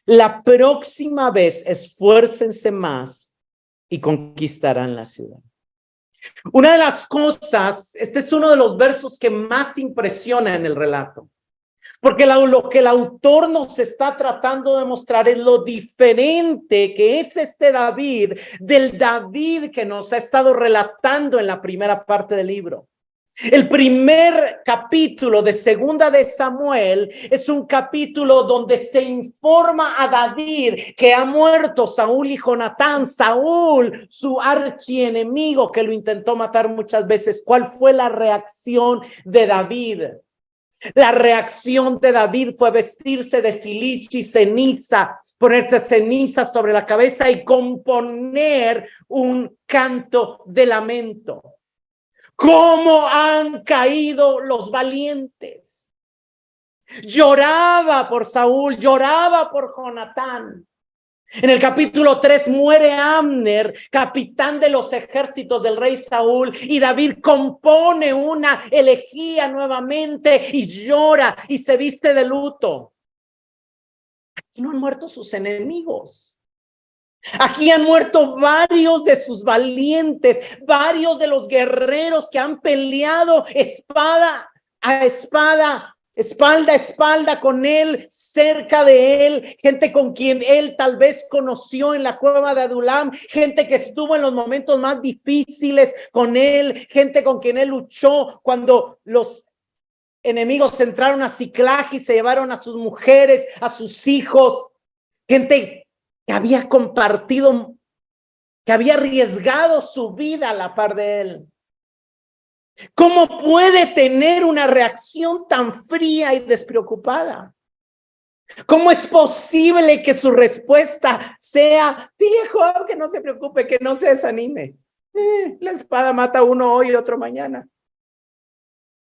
La próxima vez esfuércense más y conquistarán la ciudad. Una de las cosas, este es uno de los versos que más impresiona en el relato, porque lo que el autor nos está tratando de mostrar es lo diferente que es este David del David que nos ha estado relatando en la primera parte del libro. El primer capítulo de Segunda de Samuel es un capítulo donde se informa a David que ha muerto Saúl y Jonatán. Saúl, su archienemigo que lo intentó matar muchas veces. ¿Cuál fue la reacción de David? La reacción de David fue vestirse de cilicio y ceniza, ponerse ceniza sobre la cabeza y componer un canto de lamento. ¿Cómo han caído los valientes? Lloraba por Saúl, lloraba por Jonatán. En el capítulo 3 muere Abner, capitán de los ejércitos del rey Saúl, y David compone una elegía nuevamente y llora y se viste de luto. Aquí no han muerto sus enemigos. Aquí han muerto varios de sus valientes, varios de los guerreros que han peleado espada a espada, espalda a espalda con él, cerca de él, gente con quien él tal vez conoció en la cueva de Adulam, gente que estuvo en los momentos más difíciles con él, gente con quien él luchó cuando los enemigos entraron a Siclag y se llevaron a sus mujeres, a sus hijos, gente que había compartido, que había arriesgado su vida a la par de él. ¿Cómo puede tener una reacción tan fría y despreocupada? ¿Cómo es posible que su respuesta sea, dile a Joab que no se preocupe, que no se desanime? La espada mata uno hoy y otro mañana.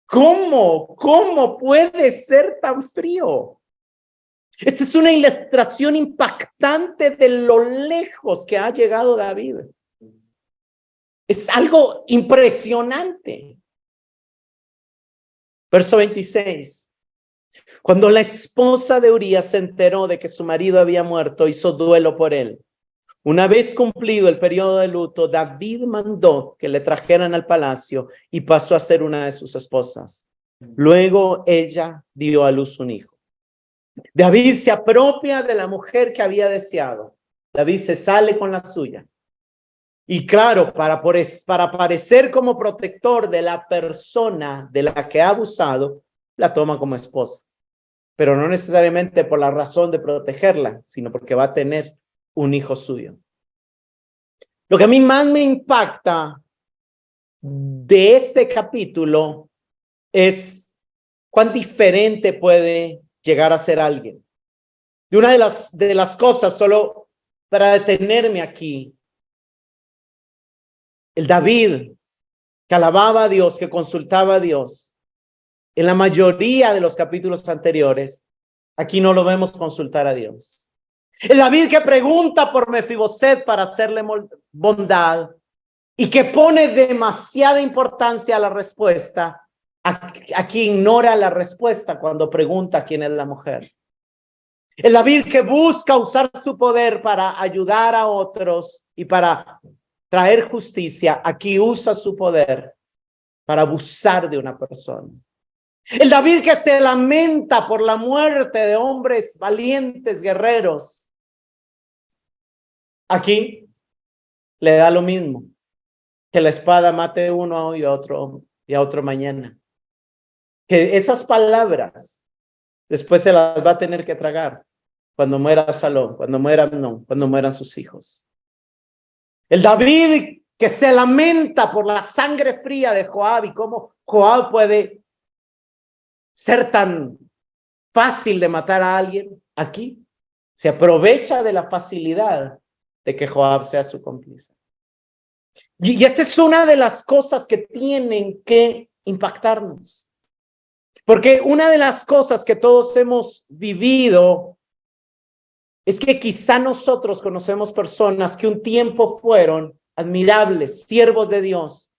¿Cómo puede ser tan frío? Esta es una ilustración impactante de lo lejos que ha llegado David. Es algo impresionante. Verso 26. Cuando la esposa de Urías se enteró de que su marido había muerto, hizo duelo por él. Una vez cumplido el periodo de luto, David mandó que le trajeran al palacio y pasó a ser una de sus esposas. Luego ella dio a luz un hijo. David se apropia de la mujer que había deseado. David se sale con la suya. Y claro, para parecer como protector de la persona de la que ha abusado, la toma como esposa. Pero no necesariamente por la razón de protegerla, sino porque va a tener un hijo suyo. Lo que a mí más me impacta de este capítulo es cuán diferente puede llegar a ser alguien. Y una de las cosas, solo para detenerme aquí, el David que alababa a Dios, que consultaba a Dios, en la mayoría de los capítulos anteriores, aquí no lo vemos consultar a Dios. El David que pregunta por Mefiboset para hacerle bondad y que pone demasiada importancia a la respuesta, aquí ignora la respuesta cuando pregunta quién es la mujer. El David que busca usar su poder para ayudar a otros y para traer justicia, aquí usa su poder para abusar de una persona. El David que se lamenta por la muerte de hombres valientes, guerreros, aquí le da lo mismo. que la espada mate uno hoy y a otro mañana. Que esas palabras después se las va a tener que tragar cuando muera Absalón, cuando muera Amnón, cuando mueran sus hijos. El David que se lamenta por la sangre fría de Joab y cómo Joab puede ser tan fácil de matar a alguien, aquí se aprovecha de la facilidad de que Joab sea su cómplice. Y esta es una de las cosas que tienen que impactarnos. Porque una de las cosas que todos hemos vivido es que quizá nosotros conocemos personas que un tiempo fueron admirables, siervos de Dios,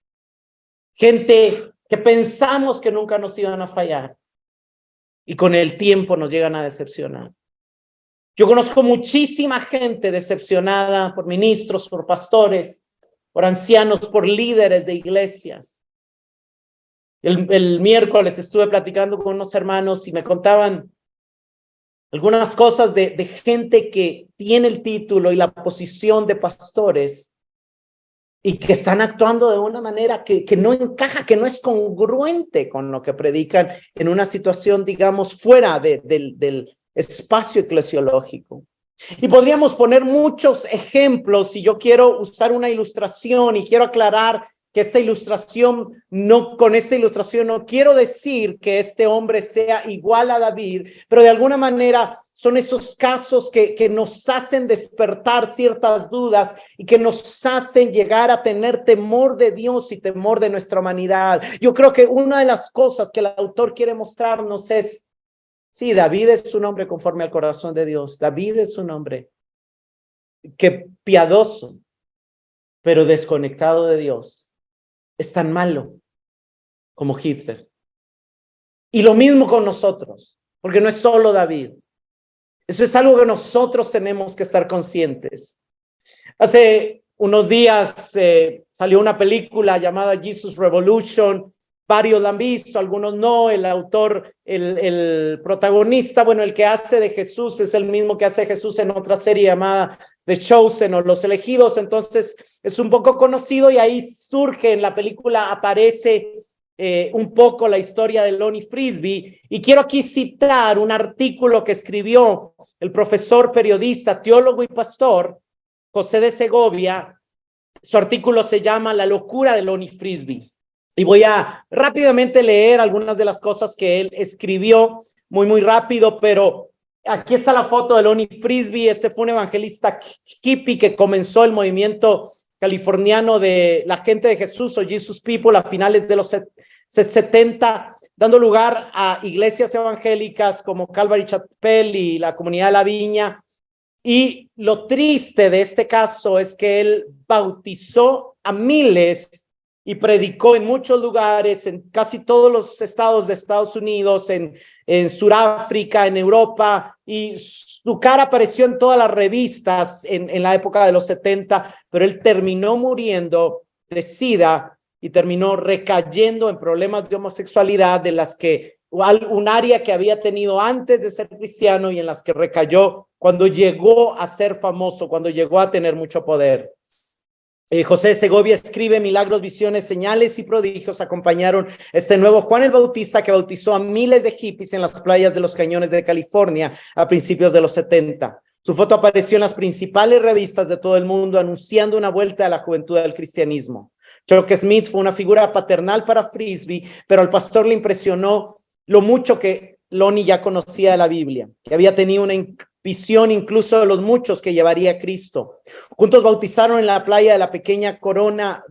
gente que pensamos que nunca nos iban a fallar y con el tiempo nos llegan a decepcionar. Yo conozco muchísima gente decepcionada por ministros, por pastores, por ancianos, por líderes de iglesias. El miércoles estuve platicando con unos hermanos y me contaban algunas cosas de gente que tiene el título y la posición de pastores y que están actuando de una manera que no encaja, que no es congruente con lo que predican en una situación, digamos, fuera del espacio eclesiológico. Y podríamos poner muchos ejemplos, y yo quiero usar una ilustración y quiero aclarar que esta ilustración, con esta ilustración no quiero decir que este hombre sea igual a David, pero de alguna manera son esos casos que nos hacen despertar ciertas dudas y que nos hacen llegar a tener temor de Dios y temor de nuestra humanidad. Yo creo que una de las cosas que el autor quiere mostrarnos es, sí, David es un hombre conforme al corazón de Dios. David es un hombre que piadoso, pero desconectado de Dios. Es tan malo como Hitler. Y lo mismo con nosotros, porque no es solo David. Eso es algo que nosotros tenemos que estar conscientes. Hace unos días salió una película llamada Jesus Revolution. Varios la han visto, algunos no. El autor, el protagonista, bueno, el que hace de Jesús es el mismo que hace Jesús en otra serie llamada The Chosen o Los Elegidos. Entonces es un poco conocido y ahí surge en la película, aparece un poco la historia de Lonnie Frisbee. Y quiero aquí citar un artículo que escribió el profesor, periodista, teólogo y pastor José de Segovia. Su artículo se llama La locura de Lonnie Frisbee. Y voy a rápidamente leer algunas de las cosas que él escribió, muy rápido, pero aquí está la foto de Lonnie Frisbee. Este fue un evangelista hippie que comenzó el movimiento californiano de la gente de Jesús o Jesus People a finales de los 70, dando lugar a iglesias evangélicas como Calvary Chapel y la Comunidad de la Viña. Y lo triste de este caso es que él bautizó a miles y predicó en muchos lugares, en casi todos los estados de Estados Unidos, en Sudáfrica, en Europa, y su cara apareció en todas las revistas en la época de los 70, pero él terminó muriendo de SIDA y terminó recayendo en problemas de homosexualidad de las que un área que había tenido antes de ser cristiano y en las que recayó cuando llegó a ser famoso, cuando llegó a tener mucho poder. José de Segovia escribe: milagros, visiones, señales y prodigios acompañaron este nuevo Juan el Bautista, que bautizó a miles de hippies en las playas de los cañones de California a principios de los 70. Su foto apareció en las principales revistas de todo el mundo anunciando una vuelta a la juventud del cristianismo. Chuck Smith fue una figura paternal para Frisbee, pero al pastor le impresionó lo mucho que Lonnie ya conocía de la Biblia, que había tenido una visión incluso de los muchos que llevaría a Cristo. Juntos bautizaron en la playa de la pequeña Corona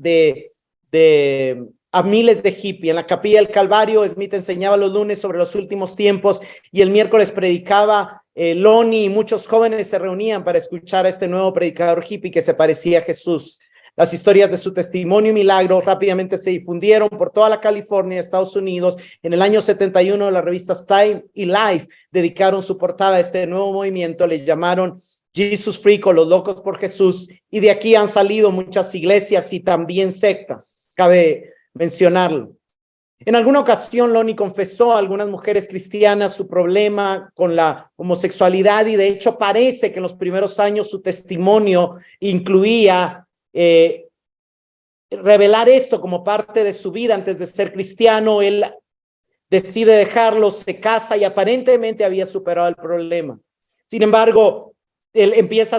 a miles de hippies. En la capilla del Calvario, Smith enseñaba los lunes sobre los últimos tiempos y el miércoles predicaba Lonnie, y muchos jóvenes se reunían para escuchar a este nuevo predicador hippie que se parecía a Jesús. Las historias de su testimonio y milagros rápidamente se difundieron por toda la California, Estados Unidos. En el año 71, las revistas Time y Life dedicaron su portada a este nuevo movimiento. Les llamaron Jesus Freak o los locos por Jesús. Y de aquí han salido muchas iglesias y también sectas. Cabe mencionarlo. En alguna ocasión, Lonnie confesó a algunas mujeres cristianas su problema con la homosexualidad y de hecho parece que en los primeros años su testimonio incluía revelar esto como parte de su vida antes de ser cristiano. Él decide dejarlo, se casa y aparentemente había superado el problema. Sin embargo, él empieza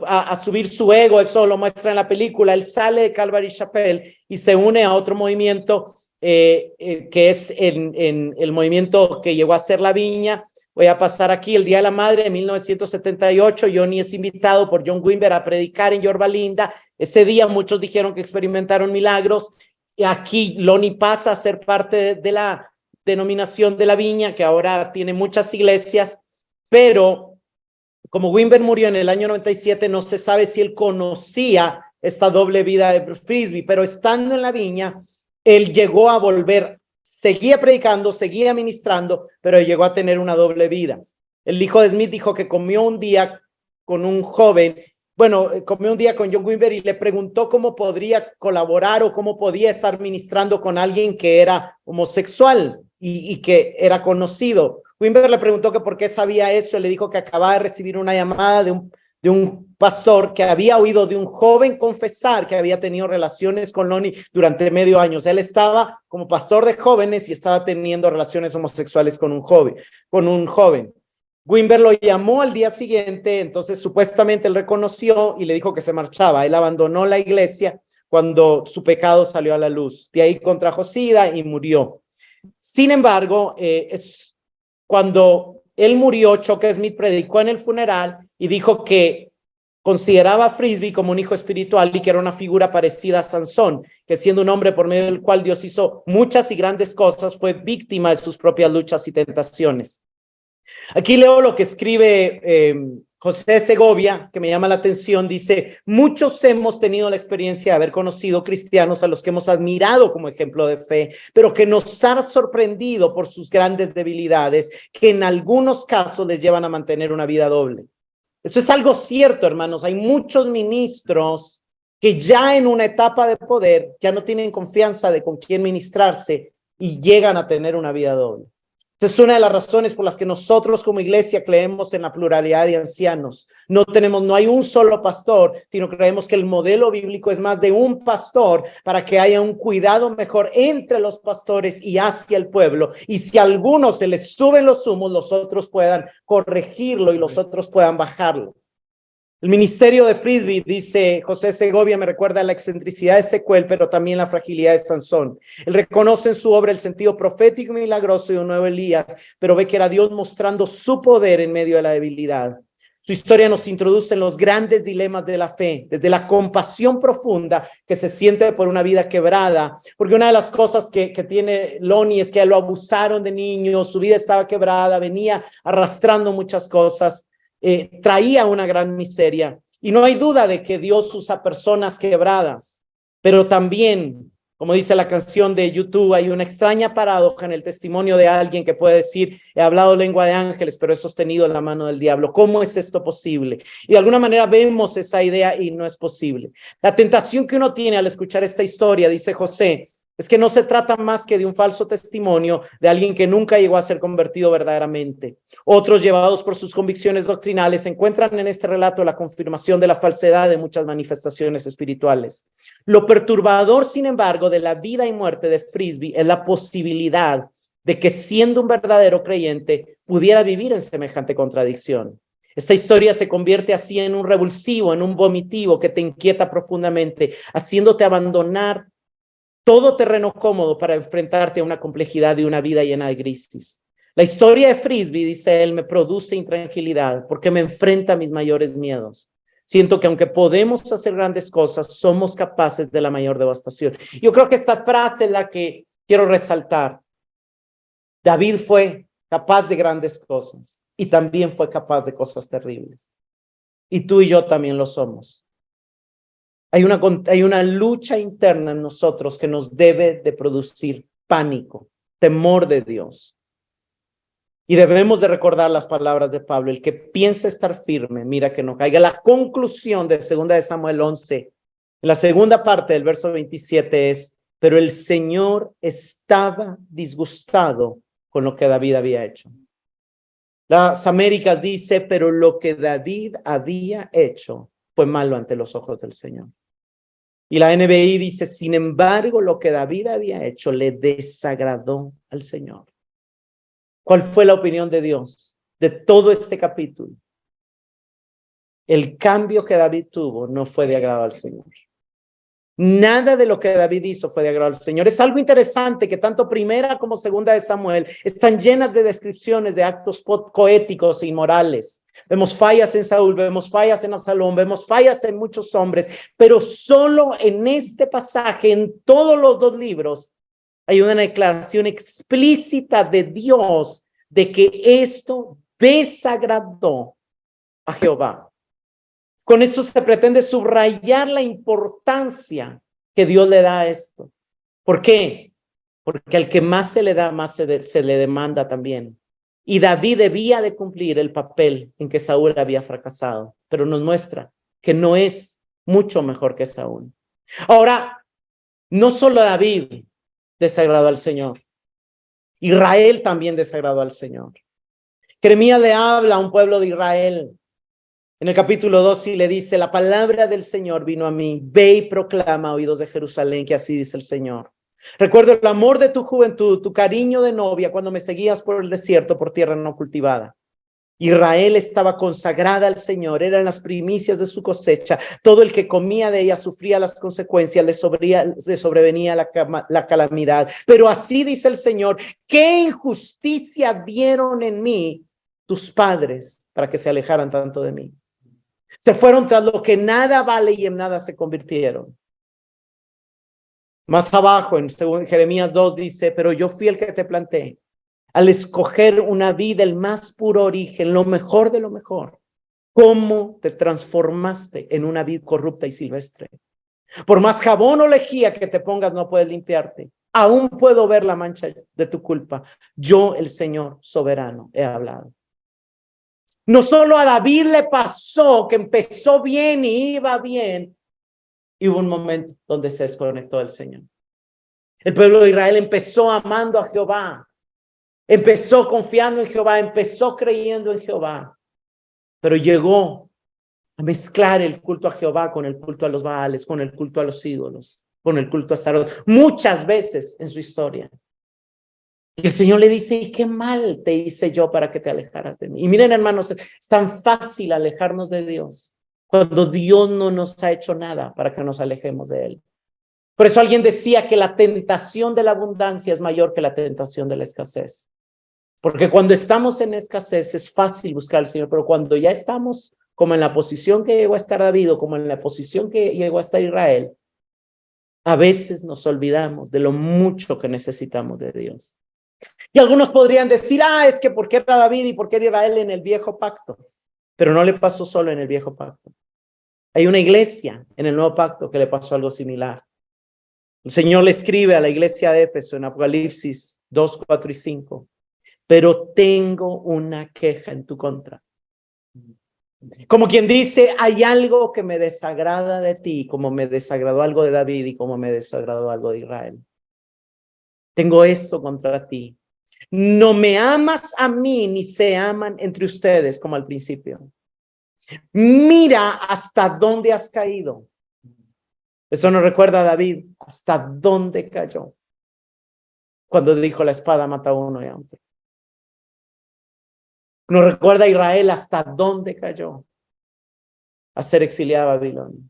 a subir su ego, eso lo muestra en la película. Él sale de Calvary Chapel y se une a otro movimiento que es en el movimiento que llegó a ser La Viña. Voy a pasar aquí el Día de la Madre de 1978. Johnny es invitado por John Wimber a predicar en Yorba Linda. Ese día muchos dijeron que experimentaron milagros. Y aquí Lonnie pasa a ser parte de la denominación de La Viña, que ahora tiene muchas iglesias, pero como Wimber murió en el año 97, no se sabe si él conocía esta doble vida de Frisbee, pero estando en La Viña, él llegó a volver, seguía predicando, seguía ministrando, pero llegó a tener una doble vida. El hijo de Smith dijo que comió un día con un joven, comió un día con John Wimber y le preguntó cómo podría colaborar o cómo podía estar ministrando con alguien que era homosexual y que era conocido. Wimber le preguntó que por qué sabía eso. Él le dijo que acababa de recibir una llamada de un pastor que había oído de un joven confesar que había tenido relaciones con Lonnie durante medio año. Él estaba como pastor de jóvenes y estaba teniendo relaciones homosexuales con un joven. Wimber lo llamó al día siguiente, entonces supuestamente él reconoció y le dijo que se marchaba. Él abandonó la iglesia cuando su pecado salió a la luz. De ahí contrajo SIDA y murió. Sin embargo, cuando él murió, Chuck Smith predicó en el funeral y dijo que consideraba a Frisbee como un hijo espiritual y que era una figura parecida a Sansón, que siendo un hombre por medio del cual Dios hizo muchas y grandes cosas, fue víctima de sus propias luchas y tentaciones. Aquí leo lo que escribe José Segovia, que me llama la atención. Dice: muchos hemos tenido la experiencia de haber conocido cristianos a los que hemos admirado como ejemplo de fe, pero que nos han sorprendido por sus grandes debilidades, que en algunos casos les llevan a mantener una vida doble. Esto es algo cierto, hermanos. Hay muchos ministros que ya en una etapa de poder ya no tienen confianza de con quién ministrarse y llegan a tener una vida doble. Esa es una de las razones por las que nosotros como iglesia creemos en la pluralidad de ancianos. No hay un solo pastor, sino creemos que el modelo bíblico es más de un pastor para que haya un cuidado mejor entre los pastores y hacia el pueblo. Y si a algunos se les suben los humos, los otros puedan corregirlo y los otros puedan bajarlo. El ministerio de Frisbee, dice José Segovia, me recuerda a la excentricidad de Ezequiel, pero también la fragilidad de Sansón. Él reconoce en su obra el sentido profético y milagroso de un nuevo Elías, pero ve que era Dios mostrando su poder en medio de la debilidad. Su historia nos introduce en los grandes dilemas de la fe, desde la compasión profunda que se siente por una vida quebrada, porque una de las cosas que tiene Lonnie es que lo abusaron de niño, su vida estaba quebrada, venía arrastrando muchas cosas. Traía una gran miseria y no hay duda de que Dios usa personas quebradas, pero también, como dice la canción de YouTube, hay una extraña paradoja en el testimonio de alguien que puede decir: he hablado lengua de ángeles, pero he sostenido la mano del diablo. ¿Cómo es esto posible? Y de alguna manera vemos esa idea y no es posible. La tentación que uno tiene al escuchar esta historia, dice José, es que no se trata más que de un falso testimonio de alguien que nunca llegó a ser convertido verdaderamente. Otros, llevados por sus convicciones doctrinales, encuentran en este relato la confirmación de la falsedad de muchas manifestaciones espirituales. Lo perturbador, sin embargo, de la vida y muerte de Frisbee es la posibilidad de que, siendo un verdadero creyente, pudiera vivir en semejante contradicción. Esta historia se convierte así en un revulsivo, en un vomitivo que te inquieta profundamente, haciéndote abandonar todo terreno cómodo para enfrentarte a una complejidad de una vida llena de crisis. La historia de Frisbee, dice él, me produce intranquilidad porque me enfrenta a mis mayores miedos. Siento que aunque podemos hacer grandes cosas, somos capaces de la mayor devastación. Yo creo que esta frase es la que quiero resaltar. David fue capaz de grandes cosas y también fue capaz de cosas terribles. Y tú y yo también lo somos. Hay una lucha interna en nosotros que nos debe de producir pánico, temor de Dios. Y debemos de recordar las palabras de Pablo: el que piensa estar firme, mira que no caiga. La conclusión de 2 de Samuel 11, en la segunda parte del verso 27 es: pero el Señor estaba disgustado con lo que David había hecho. Las Américas dice: pero lo que David había hecho fue malo ante los ojos del Señor. Y la NBI dice, sin embargo, lo que David había hecho le desagradó al Señor. ¿Cuál fue la opinión de Dios de todo este capítulo? El cambio que David tuvo no fue de agrado al Señor. Nada de lo que David hizo fue de agrado al Señor. Es algo interesante que tanto primera como segunda de Samuel están llenas de descripciones de actos coéticos e inmorales. Vemos fallas en Saúl, vemos fallas en Absalón, vemos fallas en muchos hombres, pero solo en este pasaje, en todos los dos libros, hay una declaración explícita de Dios de que esto desagradó a Jehová. Con esto se pretende subrayar la importancia que Dios le da a esto. ¿Por qué? Porque al que más se le da, más se le demanda también. Y David debía de cumplir el papel en que Saúl había fracasado, pero nos muestra que no es mucho mejor que Saúl. Ahora, no solo David desagradó al Señor, Israel también desagradó al Señor. Jeremías le habla a un pueblo de Israel. En el capítulo 2 y le dice, la palabra del Señor vino a mí, ve y proclama, oídos de Jerusalén, que así dice el Señor. Recuerdo el amor de tu juventud, tu cariño de novia, cuando me seguías por el desierto, por tierra no cultivada. Israel estaba consagrada al Señor, eran las primicias de su cosecha. Todo el que comía de ella sufría las consecuencias, le sobrevenía la calamidad. Pero así dice el Señor, ¿qué injusticia vieron en mí tus padres para que se alejaran tanto de mí? Se fueron tras lo que nada vale y en nada se convirtieron. Más abajo, en Jeremías 2 dice, pero yo fui el que te planté. Al escoger una vida, el más puro origen, lo mejor de lo mejor. ¿Cómo te transformaste en una vid corrupta y silvestre? Por más jabón o lejía que te pongas, no puedes limpiarte. Aún puedo ver la mancha de tu culpa. Yo, el Señor soberano, he hablado. No solo a David le pasó que empezó bien y iba bien, y hubo un momento donde se desconectó del Señor. El pueblo de Israel empezó amando a Jehová, empezó confiando en Jehová, empezó creyendo en Jehová, pero llegó a mezclar el culto a Jehová con el culto a los Baales, con el culto a los ídolos, con el culto a Astarot, muchas veces en su historia. Y el Señor le dice, ¿y qué mal te hice yo para que te alejaras de mí? Y miren, hermanos, es tan fácil alejarnos de Dios cuando Dios no nos ha hecho nada para que nos alejemos de Él. Por eso alguien decía que la tentación de la abundancia es mayor que la tentación de la escasez. Porque cuando estamos en escasez es fácil buscar al Señor, pero cuando ya estamos como en la posición que llegó a estar David o como en la posición que llegó a estar Israel, a veces nos olvidamos de lo mucho que necesitamos de Dios. Y algunos podrían decir, es que porque era David y porque era Israel en el viejo pacto. Pero no le pasó solo en el viejo pacto. Hay una iglesia en el nuevo pacto que le pasó algo similar. El Señor le escribe a la iglesia de Éfeso en Apocalipsis 2, 4 y 5. Pero tengo una queja en tu contra. Como quien dice, hay algo que me desagrada de ti, como me desagradó algo de David y como me desagradó algo de Israel. Tengo esto contra ti. No me amas a mí, ni se aman entre ustedes como al principio. Mira hasta dónde has caído. Eso nos recuerda a David, hasta dónde cayó. Cuando dijo la espada mata a uno y a otro. Nos recuerda a Israel hasta dónde cayó. A ser exiliado a Babilonia.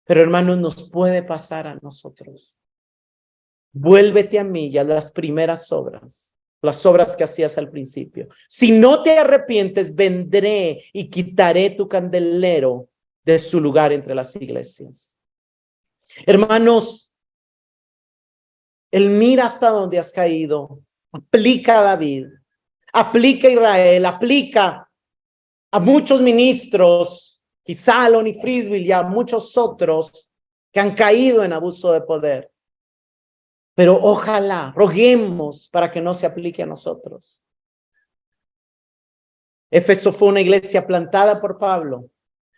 Pero hermanos, nos puede pasar a nosotros. Vuélvete a mí y a las primeras obras. Las obras que hacías al principio. Si no te arrepientes, vendré y quitaré tu candelero de su lugar entre las iglesias. Hermanos, el mira hasta donde has caído. Aplica a David, aplica a Israel, aplica a muchos ministros, quizá a Lonnie Frisbee y a muchos otros que han caído en abuso de poder. Pero ojalá, roguemos para que no se aplique a nosotros. Éfeso fue una iglesia plantada por Pablo,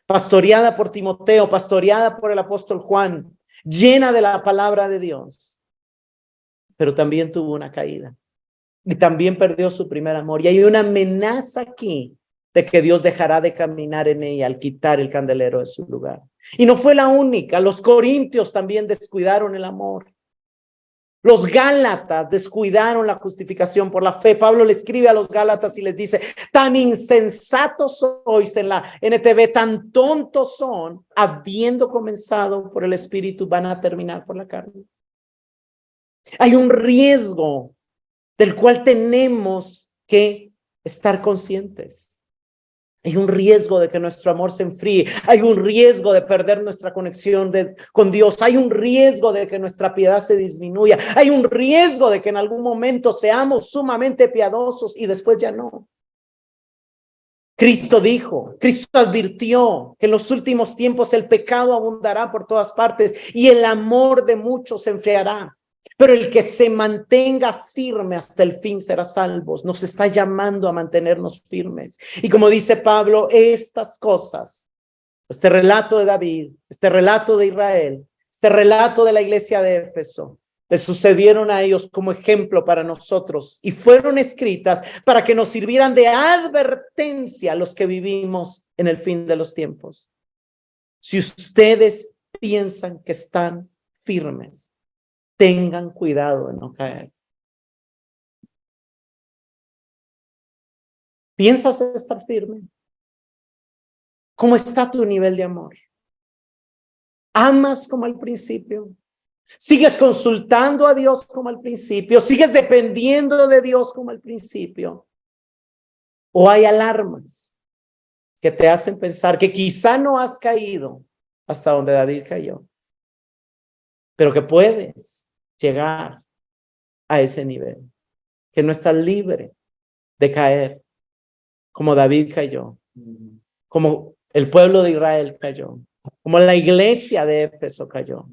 pastoreada por Timoteo, pastoreada por el apóstol Juan, llena de la palabra de Dios. Pero también tuvo una caída. Y también perdió su primer amor. Y hay una amenaza aquí de que Dios dejará de caminar en ella al quitar el candelero de su lugar. Y no fue la única, los corintios también descuidaron el amor. Los gálatas descuidaron la justificación por la fe. Pablo le escribe a los gálatas y les dice, tan insensatos sois en la NTV, tan tontos son, habiendo comenzado por el Espíritu, van a terminar por la carne. Hay un riesgo del cual tenemos que estar conscientes. Hay un riesgo de que nuestro amor se enfríe. Hay un riesgo de perder nuestra conexión con Dios. Hay un riesgo de que nuestra piedad se disminuya. Hay un riesgo de que en algún momento seamos sumamente piadosos y después ya no. Cristo dijo, Cristo advirtió que en los últimos tiempos el pecado abundará por todas partes y el amor de muchos se enfriará. Pero el que se mantenga firme hasta el fin será salvo. Nos está llamando a mantenernos firmes. Y como dice Pablo, estas cosas, este relato de David, este relato de Israel, este relato de la iglesia de Éfeso, le sucedieron a ellos como ejemplo para nosotros y fueron escritas para que nos sirvieran de advertencia a los que vivimos en el fin de los tiempos. Si ustedes piensan que están firmes, tengan cuidado de no caer. ¿Piensas estar firme? ¿Cómo está tu nivel de amor? ¿Amas como al principio? ¿Sigues consultando a Dios como al principio? ¿Sigues dependiendo de Dios como al principio? ¿O hay alarmas que te hacen pensar que quizá no has caído hasta donde David cayó, pero que puedes llegar a ese nivel, que no estás libre de caer como David cayó, como el pueblo de Israel cayó, como la iglesia de Éfeso cayó?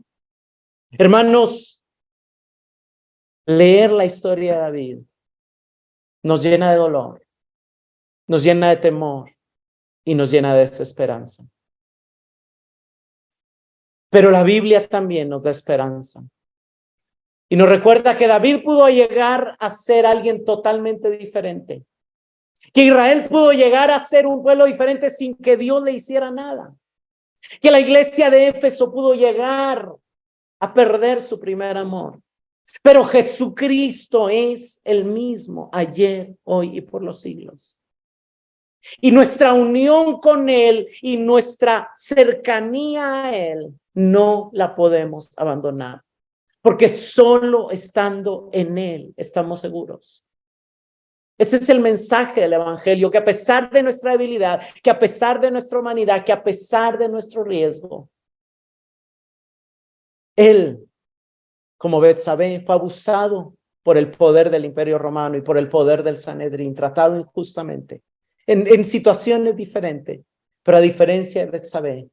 Hermanos, leer la historia de David nos llena de dolor, nos llena de temor y nos llena de desesperanza. Pero la Biblia también nos da esperanza. Y nos recuerda que David pudo llegar a ser alguien totalmente diferente. Que Israel pudo llegar a ser un pueblo diferente sin que Dios le hiciera nada. Que la iglesia de Éfeso pudo llegar a perder su primer amor. Pero Jesucristo es el mismo ayer, hoy y por los siglos. Y nuestra unión con Él y nuestra cercanía a Él no la podemos abandonar. Porque solo estando en Él estamos seguros. Ese es el mensaje del Evangelio, que a pesar de nuestra debilidad, que a pesar de nuestra humanidad, que a pesar de nuestro riesgo, Él, como Betsabé, fue abusado por el poder del Imperio Romano y por el poder del Sanedrín, tratado injustamente, en situaciones diferentes, pero a diferencia de Betsabé,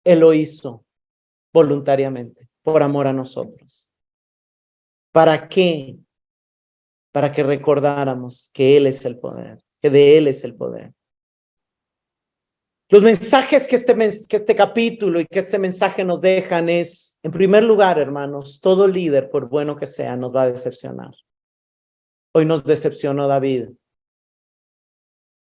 Él lo hizo voluntariamente, por amor a nosotros. ¿Para qué? Para que recordáramos que Él es el poder, que de Él es el poder. Los mensajes que este capítulo y que este mensaje nos dejan es, en primer lugar, hermanos, todo líder, por bueno que sea, nos va a decepcionar. Hoy nos decepcionó David.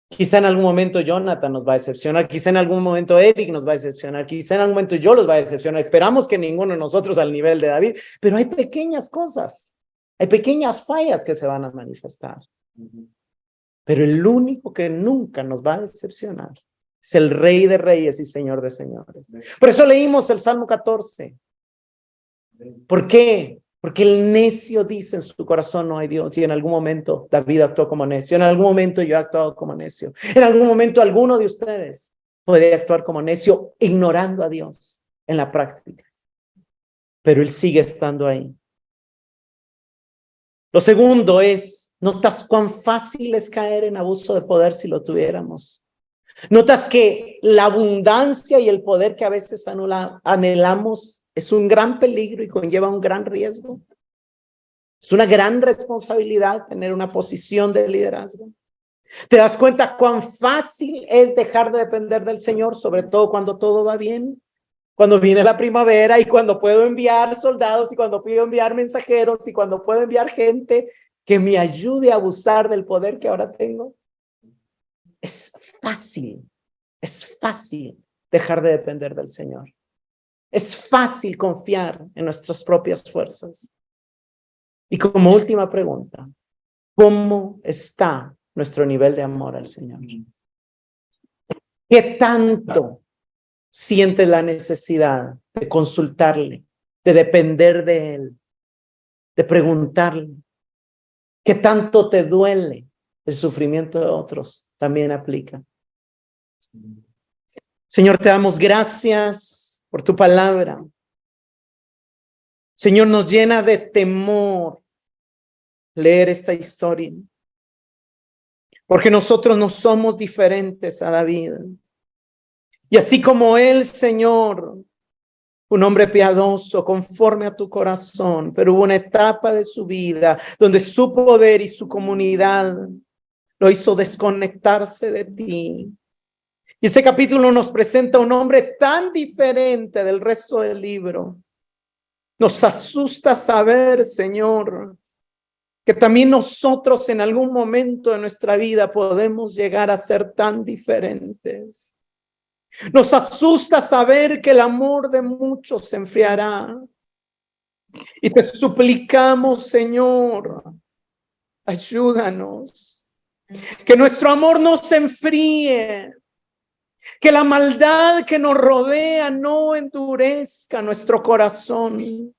Quizá en algún momento Jonathan nos va a decepcionar, quizá en algún momento Eric nos va a decepcionar, quizá en algún momento yo los va a decepcionar. Esperamos que ninguno de nosotros al nivel de David, pero hay pequeñas cosas, hay pequeñas fallas que se van a manifestar. Pero el único que nunca nos va a decepcionar es el Rey de Reyes y Señor de Señores. Por eso leímos el Salmo 14. ¿Por qué? Porque el necio dice en su corazón no hay Dios. Y en algún momento David actuó como necio. En algún momento yo he actuado como necio. En algún momento alguno de ustedes puede actuar como necio ignorando a Dios en la práctica. Pero Él sigue estando ahí. Lo segundo es, ¿notas cuán fácil es caer en abuso de poder si lo tuviéramos? ¿Notas que la abundancia y el poder que a veces anhelamos es un gran peligro y conlleva un gran riesgo? Es una gran responsabilidad tener una posición de liderazgo. ¿Te das cuenta cuán fácil es dejar de depender del Señor, sobre todo cuando todo va bien? Cuando viene la primavera y cuando puedo enviar soldados y cuando puedo enviar mensajeros y cuando puedo enviar gente que me ayude a abusar del poder que ahora tengo. es fácil dejar de depender del Señor. Es fácil confiar en nuestras propias fuerzas. Y como última pregunta, ¿cómo está nuestro nivel de amor al Señor? ¿Qué tanto sientes la necesidad de consultarle, de depender de Él, de preguntarle? ¿Qué tanto te duele el sufrimiento de otros? También aplica. Señor, te damos gracias por tu palabra. Señor, nos llena de temor leer esta historia, porque nosotros no somos diferentes a David. Y así como él, Señor, un hombre piadoso, conforme a tu corazón, pero hubo una etapa de su vida donde su poder y su comunidad lo hizo desconectarse de ti. Y este capítulo nos presenta un hombre tan diferente del resto del libro. Nos asusta saber, Señor, que también nosotros en algún momento de nuestra vida podemos llegar a ser tan diferentes. Nos asusta saber que el amor de muchos se enfriará. Y te suplicamos, Señor, ayúdanos. Que nuestro amor no se enfríe. Que la maldad que nos rodea no endurezca nuestro corazón.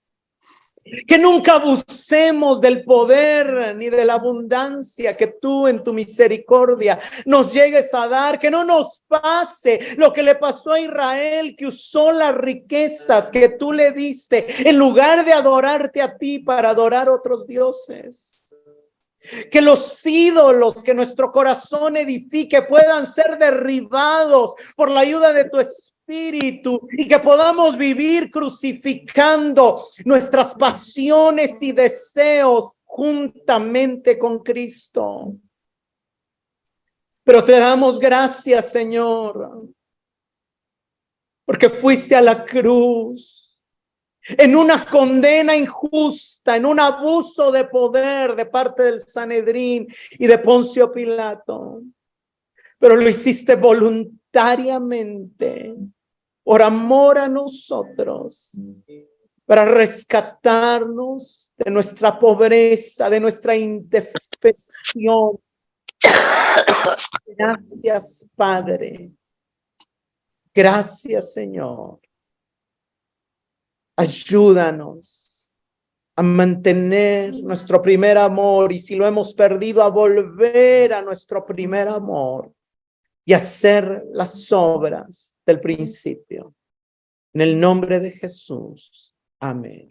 Que nunca abusemos del poder ni de la abundancia que tú en tu misericordia nos llegues a dar. Que no nos pase lo que le pasó a Israel, que usó las riquezas que tú le diste en lugar de adorarte a ti para adorar otros dioses. Que los ídolos que nuestro corazón edifique puedan ser derribados por la ayuda de tu Espíritu y que podamos vivir crucificando nuestras pasiones y deseos juntamente con Cristo. Pero te damos gracias, Señor, porque fuiste a la cruz en una condena injusta, en un abuso de poder de parte del Sanedrín y de Poncio Pilato. Pero lo hiciste voluntariamente, por amor a nosotros, para rescatarnos de nuestra pobreza, de nuestra indefensión. Gracias, Padre. Gracias, Señor. Ayúdanos a mantener nuestro primer amor y si lo hemos perdido, a volver a nuestro primer amor y hacer las obras del principio. En el nombre de Jesús. Amén.